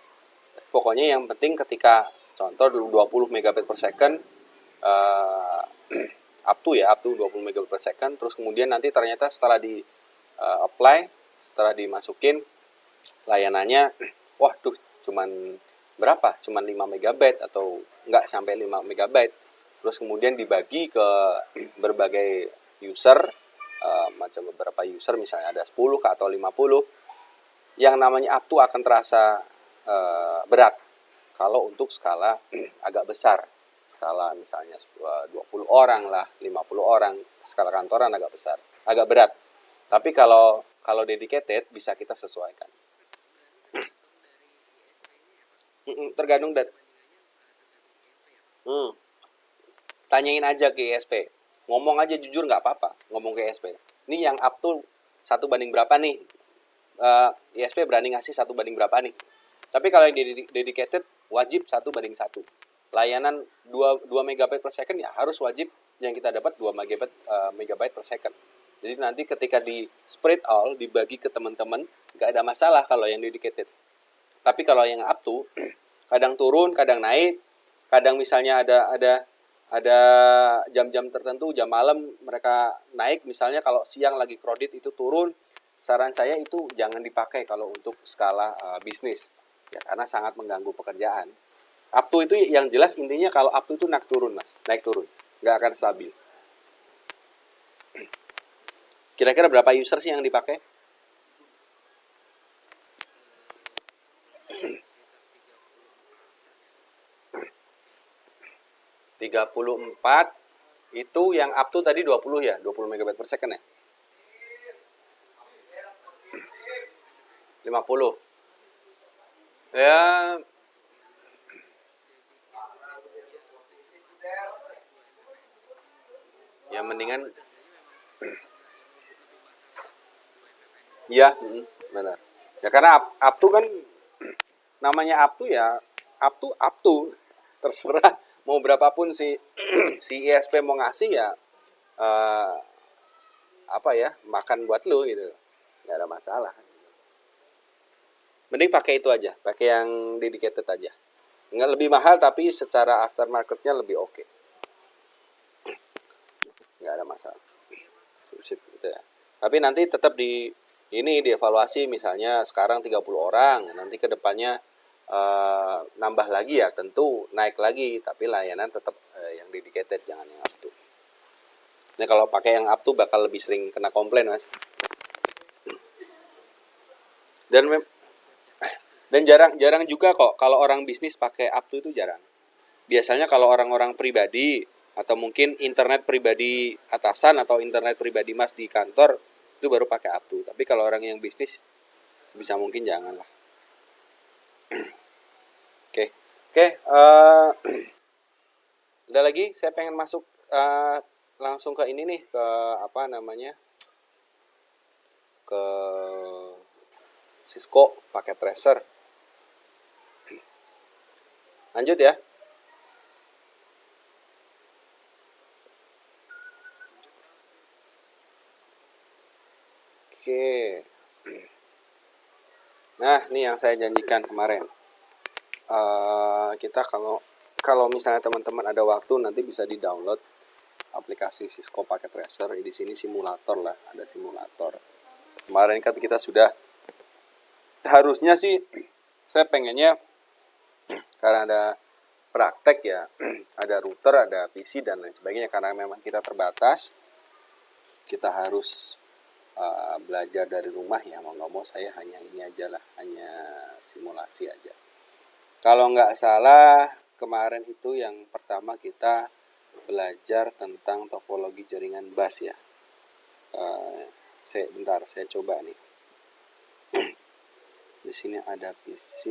Pokoknya yang penting ketika contoh 20 megabit per second, up to 20 megabit per second, terus kemudian nanti ternyata setelah di apply, setelah dimasukin layanannya, wah tuh cuman berapa? Cuman 5 megabit atau nggak sampai 5 megabit. Terus kemudian dibagi ke berbagai user, macam beberapa user, misalnya ada 10 atau 50, yang namanya up to akan terasa berat kalau untuk skala agak besar. Skala misalnya 20 orang lah, 50 orang, skala kantoran agak besar, agak berat. Tapi kalau dedicated bisa kita sesuaikan. Tergantung dari tanyain aja ke ISP. Ngomong aja jujur nggak apa-apa, ngomong ke ISP. Ini yang up to 1: berapa nih? ISP berani ngasih 1: berapa nih? Tapi kalau yang dedicated wajib 1:1. Layanan 2 megabit per second ya harus wajib yang kita dapat 2 megabit per second. Jadi nanti ketika di spread all, dibagi ke teman-teman, nggak ada masalah kalau yang dedicated. Tapi kalau yang up to, kadang turun, kadang naik, kadang misalnya ada jam-jam tertentu, jam malam mereka naik, misalnya kalau siang lagi crowded itu turun. Saran saya itu jangan dipakai kalau untuk skala bisnis, ya karena sangat mengganggu pekerjaan. Up to itu yang jelas intinya kalau up to itu naik turun mas, naik turun, nggak akan stabil. Kira-kira berapa user sih yang dipakai? ...34 itu yang up to tadi 20 ya, 20 megabit per second ya? 50 ya, yang mendingan ya, benar ya, karena up to kan namanya up to ya, up to terserah mau berapapun si ISP mau ngasih ya, makan buat lu gitu, nggak ada masalah. Mending pakai itu aja, pakai yang dedicated aja. Nggak lebih mahal tapi secara aftermarketnya lebih oke. Nggak ada masalah. Sip gitu ya. Tapi nanti tetap dievaluasi, misalnya sekarang 30 orang, nanti ke depannya nambah lagi ya, tentu naik lagi, tapi layanan tetap yang dedicated, jangan yang up to. Ini kalau pakai yang up to bakal lebih sering kena komplain mas. Dan jarang juga kok kalau orang bisnis pakai up to itu jarang. Biasanya kalau orang-orang pribadi atau mungkin internet pribadi atasan atau internet pribadi mas di kantor itu baru pakai up to. Tapi kalau orang yang bisnis sebisa mungkin jangan lah. Oke. Udah lagi, saya pengen masuk langsung ke ini nih, ke ke Cisco pakai tracer. Lanjut ya. Oke. Nah, ini yang saya janjikan kemarin. Kita kalau misalnya teman-teman ada waktu nanti bisa di-download aplikasi Cisco Packet Tracer. Di sini simulator lah, ada simulator. Kemarin kan kita sudah, harusnya sih saya pengennya karena ada praktek ya, ada router, ada PC dan lain sebagainya. Karena memang kita terbatas, kita harus belajar dari rumah ya, mau nggak mau saya hanya ini aja lah, hanya simulasi aja. Kalau nggak salah kemarin itu yang pertama kita belajar tentang topologi jaringan bus ya. Saya coba nih. Di sini ada PC.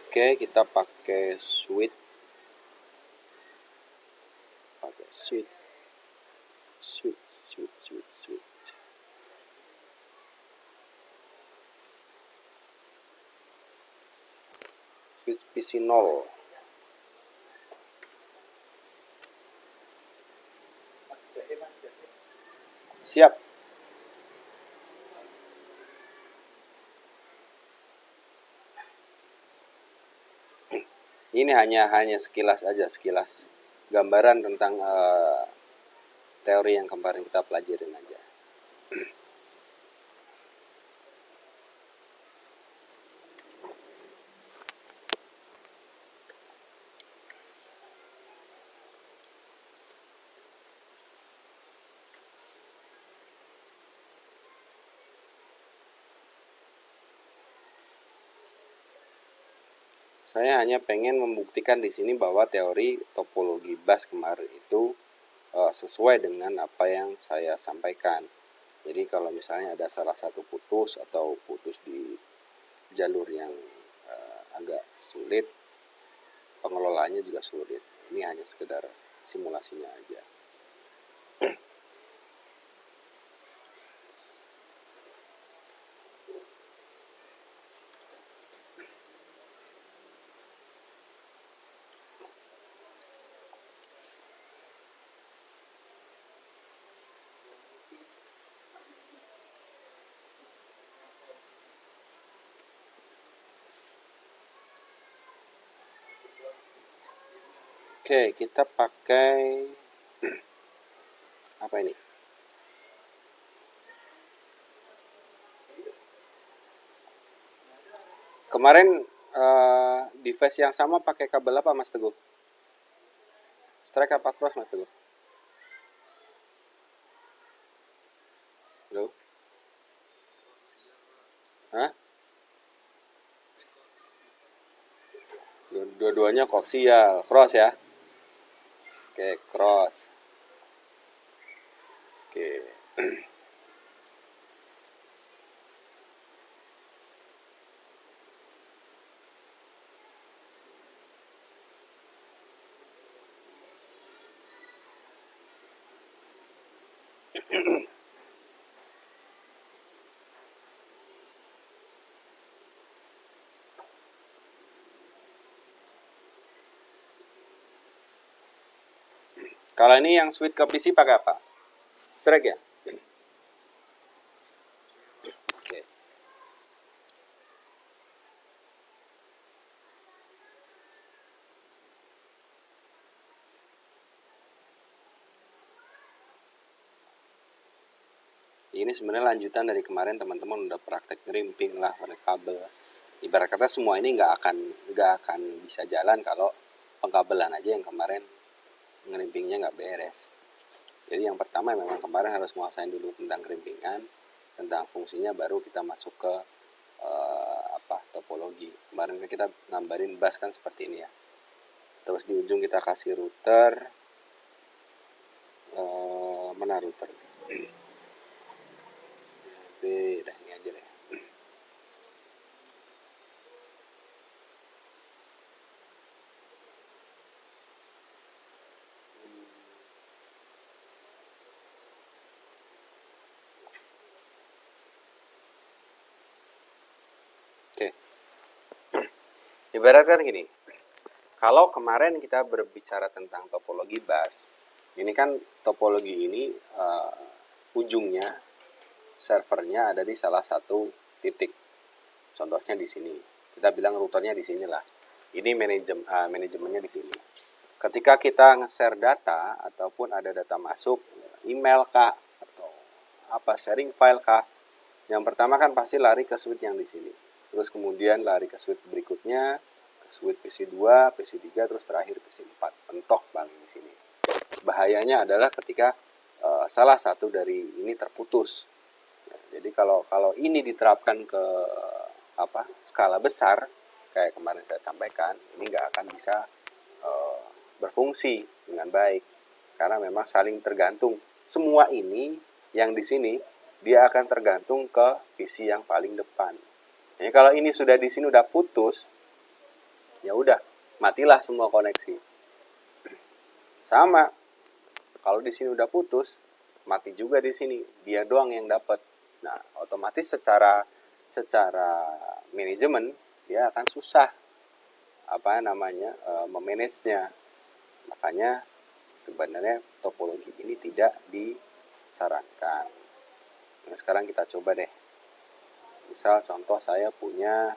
Oke, kita pakai switch. Switch. Switch PC 0. Siap. Ini hanya sekilas aja, sekilas gambaran tentang teori yang kemarin kita pelajarin aja. Saya hanya pengen membuktikan di sini bahwa teori topologi bus kemarin itu sesuai dengan apa yang saya sampaikan. Jadi kalau misalnya ada salah satu putus atau putus di jalur yang agak sulit, pengelolaannya juga sulit. Ini hanya sekedar simulasinya aja. Oke, kita pakai apa ini? Kemarin device yang sama pakai kabel apa Mas Teguh? Strike apa cross Mas Teguh? Halo? Hah? Dua-duanya koaksial, cross ya? Oke, cross. Oke. Kalau ini yang switch ke PC pakai apa? Strike ya? Oke. Ini sebenarnya lanjutan dari kemarin teman-teman udah praktek ngerimping lah pada kabel. Ibarat kata semua ini nggak akan bisa jalan kalau pengkabelan aja yang kemarin ngerimpingnya nggak beres. Jadi yang pertama memang kemarin harus menguasain dulu tentang kerimpingan, tentang fungsinya, baru kita masuk ke topologi. Kemarin kita gambarin bus kan seperti ini ya. Terus di ujung kita kasih router, mana router? Udah ini aja deh. Oke. Ibaratkan gini, kalau kemarin kita berbicara tentang topologi bus, ini kan topologi ini ujungnya servernya ada di salah satu titik. Contohnya di sini. Kita bilang routernya di sini lah. Ini manajemennya di sini. ketika kita nge-share data ataupun ada data masuk, email kah atau apa sharing file kah, yang pertama kan pasti lari ke switch yang di sini. Terus kemudian lari ke switch berikutnya, ke switch PC2, PC3, terus terakhir PC4. Mentok paling di sini. Bahayanya adalah ketika salah satu dari ini terputus. Jadi kalau ini diterapkan ke skala besar, kayak kemarin saya sampaikan, ini nggak akan bisa berfungsi dengan baik karena memang saling tergantung. Semua ini yang di sini dia akan tergantung ke PC yang paling depan. Jadi kalau ini sudah di sini udah putus, ya udah matilah semua koneksi. Sama, kalau di sini udah putus, mati juga di sini. Dia doang yang dapat. Nah, otomatis secara manajemen dia akan susah memanagenya. Makanya sebenarnya topologi ini tidak disarankan. Nah, sekarang kita coba deh. Misal contoh saya punya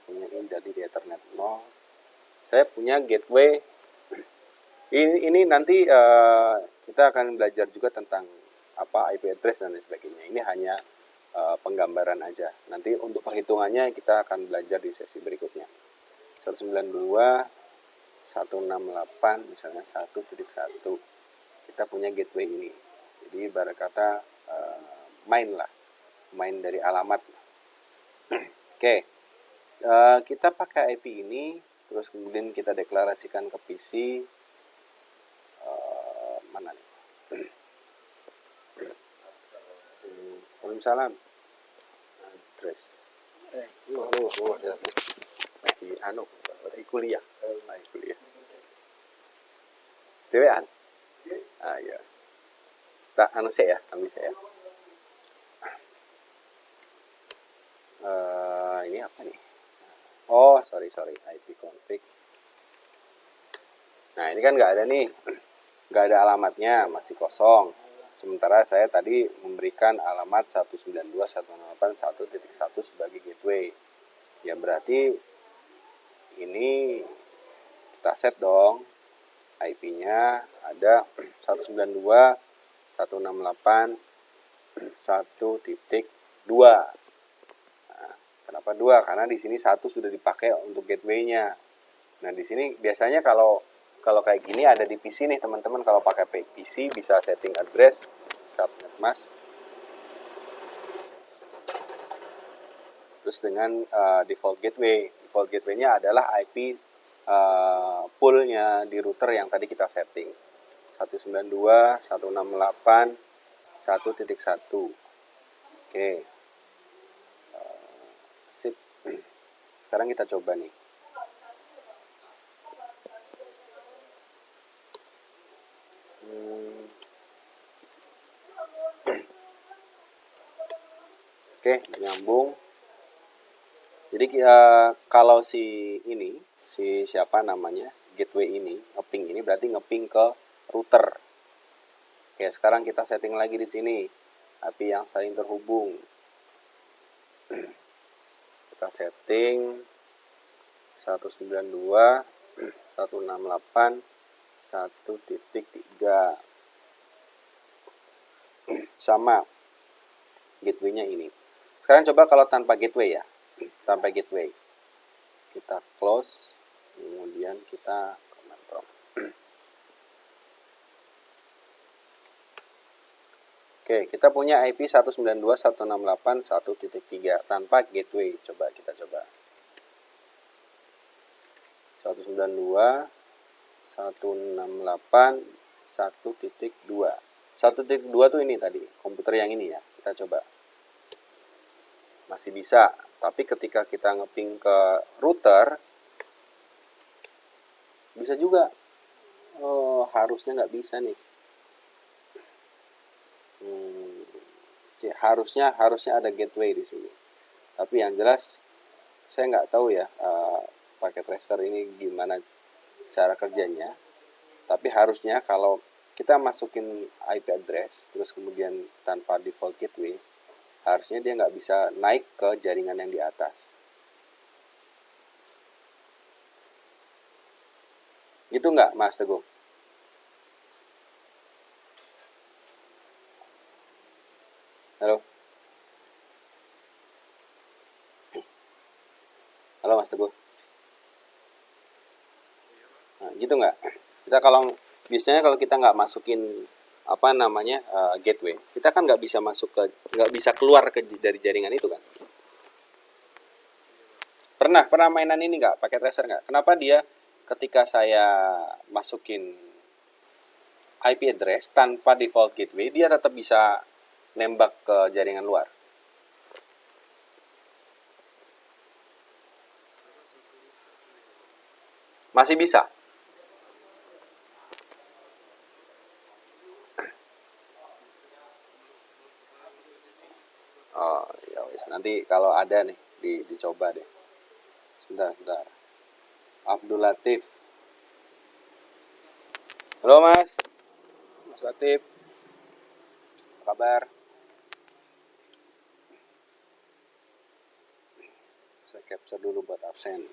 ini dari di Ethernet 0. Saya punya gateway. Ini nanti kita akan belajar juga tentang IP address dan lain sebagainya. Ini hanya penggambaran aja. Nanti untuk perhitungannya kita akan belajar di sesi berikutnya. 192.168 misalnya 1.1. Kita punya gateway ini. Jadi ibarat kata main dari alamat. Oke. Kita pakai IP ini, terus kemudian kita deklarasikan ke PC. Mana nih? Waalaikumsalam. Address. Lagi kuliah. Dewean. Ya. Tak saya ambil saya. Ini apa nih? Oh, sorry, IP config. Nah, ini kan nggak ada nih, nggak ada alamatnya, masih kosong. Sementara saya tadi memberikan alamat 192.168.1.1 sebagai gateway. Ya berarti ini kita set dong, IP-nya ada 192.168.1.2. Kenapa 2? Karena di sini 1 sudah dipakai untuk gateway-nya. Nah, di sini biasanya kalau kayak gini ada di PC nih, teman-teman. Kalau pakai PC bisa setting address, subnet mask. Terus dengan default gateway. Default gateway-nya adalah IP pool-nya di router yang tadi kita setting. 192.168.1.1. Oke. Sip. Sekarang kita coba nih. Oke, nyambung. Jadi kalau si siapa namanya gateway ini ngeping ini berarti ngeping ke router. Oke, sekarang kita setting lagi di sini IP yang saling terhubung. Kita setting 192.168.1.3 sama gateway-nya ini. Sekarang coba kalau tanpa gateway ya. Tanpa gateway. Kita close, kemudian kita command prompt. Oke, kita punya IP 192.168.1.3 tanpa gateway. Coba kita coba. 192.168.1.2. 1.2 tuh ini tadi, komputer yang ini ya. Kita coba. Masih bisa, tapi ketika kita ngeping ke router bisa juga. Harusnya nggak bisa nih. Harusnya ada gateway di sini. Tapi yang jelas saya nggak tahu ya paket tracer ini gimana cara kerjanya. Tapi harusnya kalau kita masukin IP address terus kemudian tanpa default gateway, harusnya dia nggak bisa naik ke jaringan yang di atas. Itu nggak, Mas Teguh? Halo? Halo, Mas Teguh? Nah, gitu nggak? Kita biasanya kalau kita nggak masukin gateway, kita kan nggak bisa keluar dari jaringan itu kan? Pernah mainan ini nggak, pakai tracer nggak? Kenapa dia ketika saya masukin IP address tanpa default gateway, dia tetap bisa nembak ke jaringan luar? Masih bisa? Oh, ya wis. Nanti kalau ada nih, dicoba deh. Sebentar. Abdul Latif. Halo, Mas. Mas Latif. Apa kabar? Saya capture dulu buat absen.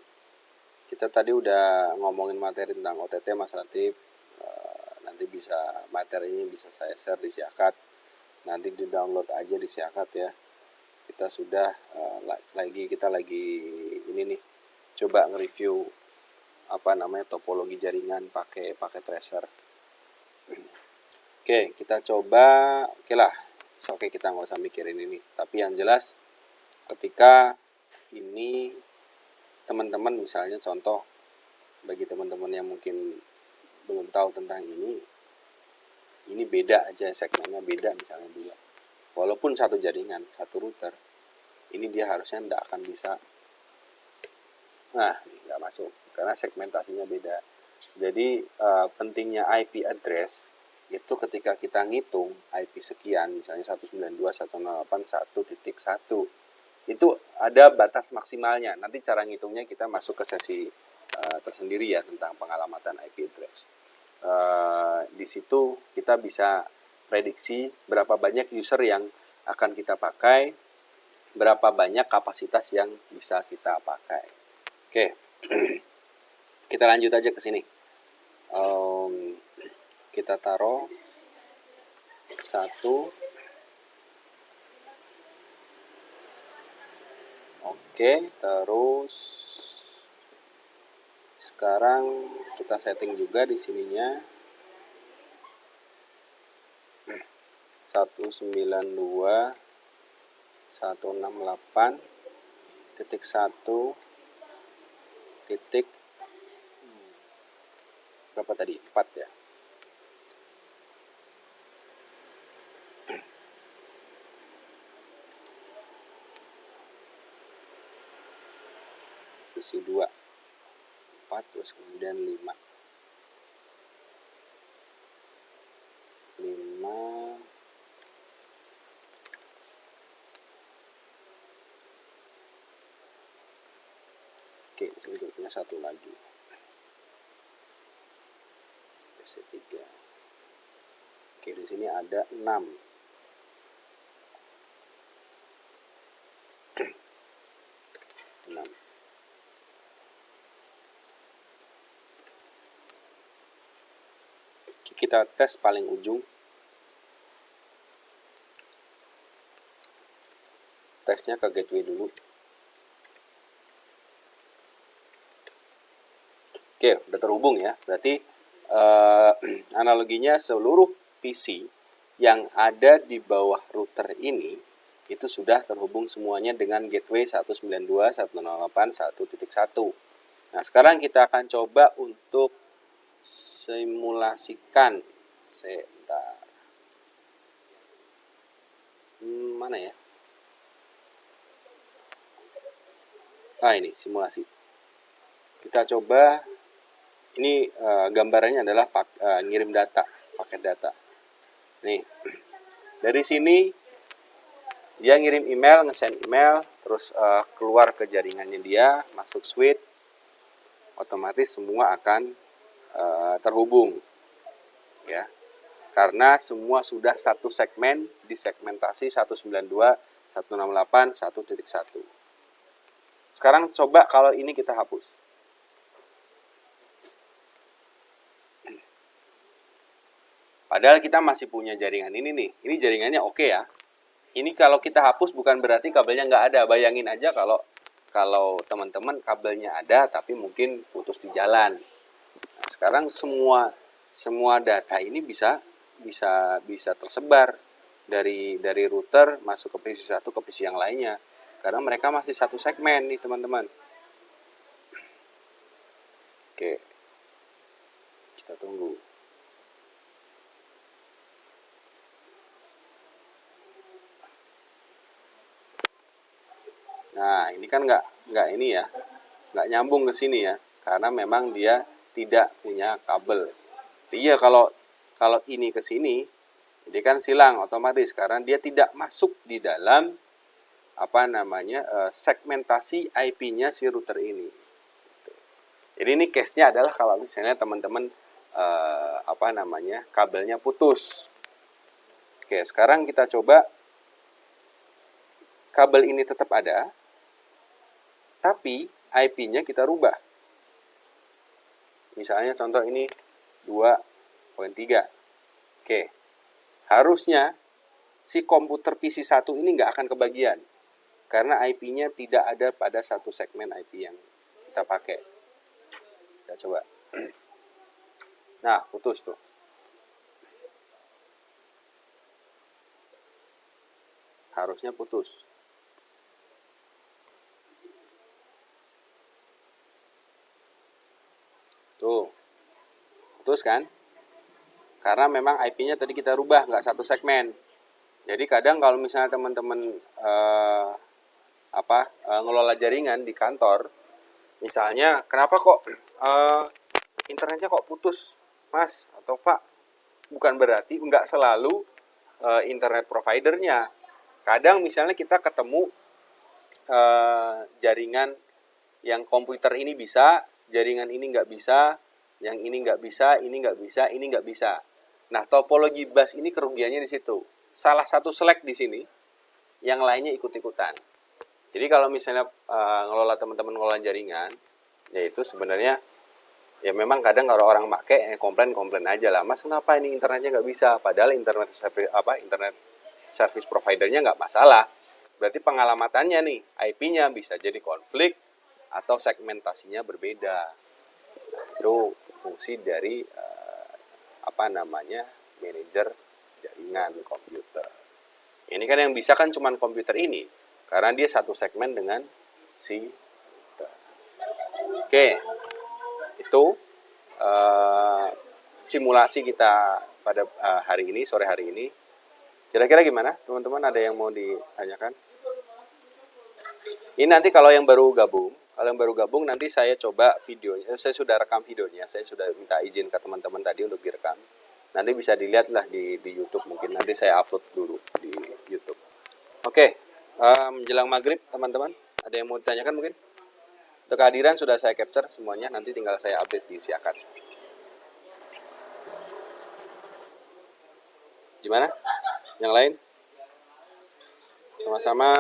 Kita tadi udah ngomongin materi tentang OTT, Mas Latif. Nanti materinya bisa saya share di Siakat. Nanti di-download aja di Siakat ya. Kita lagi ini nih, coba nge-review topologi jaringan pakai tracer. Oke, kita coba. Oke lah, oke, kita nggak usah mikirin ini. Tapi yang jelas, ketika ini teman-teman, misalnya contoh bagi teman-teman yang mungkin belum tahu tentang ini beda aja, segmennya beda misalnya dua. Walaupun satu jaringan, satu router, ini dia harusnya tidak akan bisa. Nah, nggak masuk karena segmentasinya beda. Jadi pentingnya IP address itu ketika kita ngitung IP sekian, misalnya 192.168.1.1, itu ada batas maksimalnya. Nanti cara ngitungnya kita masuk ke sesi tersendiri ya tentang pengalamatan IP address. Di situ kita bisa prediksi berapa banyak user yang akan kita pakai, berapa banyak kapasitas yang bisa kita pakai. Oke, kita lanjut aja ke sini. Kita taruh 1. Oke, terus sekarang kita setting juga di sininya 192.168.1 titik berapa tadi? 4 ya. Isi 2 4, terus kemudian 5. Oke, selanjutnya satu lagi. PC3. Oke, di sini ada 6. Kita tes paling ujung. Tesnya ke gateway dulu. Oke, udah terhubung ya. Berarti analoginya seluruh PC yang ada di bawah router ini itu sudah terhubung semuanya dengan gateway 192.168.1.1. Nah, sekarang kita akan coba untuk simulasikan. Sebentar. Mana ya? Ini simulasi. Kita coba. Ini gambarannya adalah ngirim data, paket data. Nih, dari sini dia ngirim email, nge-send email, terus keluar ke jaringannya dia, masuk switch, otomatis semua akan terhubung, ya. Karena semua sudah satu segmen, disegmentasi 192.168.1.1. Sekarang coba kalau ini kita hapus. Padahal kita masih punya jaringan ini nih. Ini jaringannya oke ya. Ini kalau kita hapus bukan berarti kabelnya nggak ada. Bayangin aja kalau teman-teman kabelnya ada tapi mungkin putus di jalan. Nah, sekarang semua data ini bisa tersebar dari router masuk ke PC satu ke PC yang lainnya. Karena mereka masih satu segmen nih teman-teman. Oke. Kita tunggu. Nah, ini kan nggak ini ya, nggak nyambung ke sini ya, karena memang dia tidak punya kabel. Iya, kalau ini ke sini, ini kan silang otomatis karena dia tidak masuk di dalam segmentasi IP-nya si router ini. Jadi ini case-nya adalah kalau misalnya teman-teman kabelnya putus. Oke, sekarang kita coba kabel ini tetap ada, tapi IP-nya kita rubah. Misalnya contoh ini 2.3. Oke. Harusnya si komputer PC 1 ini nggak akan kebagian. Karena IP-nya tidak ada pada satu segmen IP yang kita pakai. Kita coba. Nah, putus tuh. Harusnya putus. Tuh, putus kan? Karena memang IP-nya tadi kita rubah, nggak satu segmen. Jadi kadang kalau misalnya teman-teman ngelola jaringan di kantor, misalnya kenapa kok internetnya kok putus, Mas atau Pak? Bukan berarti nggak selalu internet providernya. Kadang misalnya kita ketemu jaringan yang komputer ini bisa, jaringan ini nggak bisa, yang ini nggak bisa, ini nggak bisa, ini nggak bisa. Nah, topologi bus ini kerugiannya di situ. Salah satu selek di sini, yang lainnya ikut-ikutan. Jadi kalau misalnya teman-teman ngelola jaringan, yaitu sebenarnya ya memang kadang kalau orang pakai komplain aja lah, Mas kenapa ini internetnya nggak bisa? Padahal internet service providernya nggak masalah. Berarti pengalamatannya nih, IP-nya bisa jadi konflik atau segmentasinya berbeda. Nah, itu fungsi dari manajer jaringan komputer. Ini kan yang bisa kan cuma komputer ini, karena dia satu segmen dengan si router. Oke, itu simulasi kita pada sore hari ini. Kira-kira gimana, teman-teman? Ada yang mau ditanyakan? Ini nanti kalau yang baru gabung nanti saya coba videonya. Saya sudah rekam videonya. Saya sudah minta izin ke teman-teman tadi untuk direkam. Nanti bisa dilihat lah di YouTube. Mungkin nanti saya upload dulu di YouTube. Oke, menjelang maghrib teman-teman. Ada yang mau ditanyakan mungkin? Untuk kehadiran sudah saya capture semuanya. Nanti tinggal saya update di Siakat. Gimana? Yang lain? Sama-sama.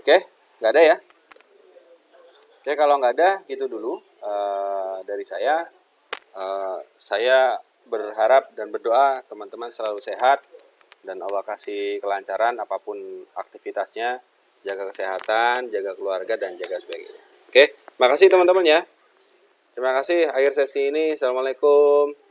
Oke, nggak ada ya? Oke, kalau nggak ada, gitu dulu dari saya. Saya berharap dan berdoa teman-teman selalu sehat dan Allah kasih kelancaran apapun aktivitasnya, jaga kesehatan, jaga keluarga, dan jaga sebagainya. Oke, makasih teman-teman ya. Terima kasih. Akhir sesi ini, Assalamualaikum.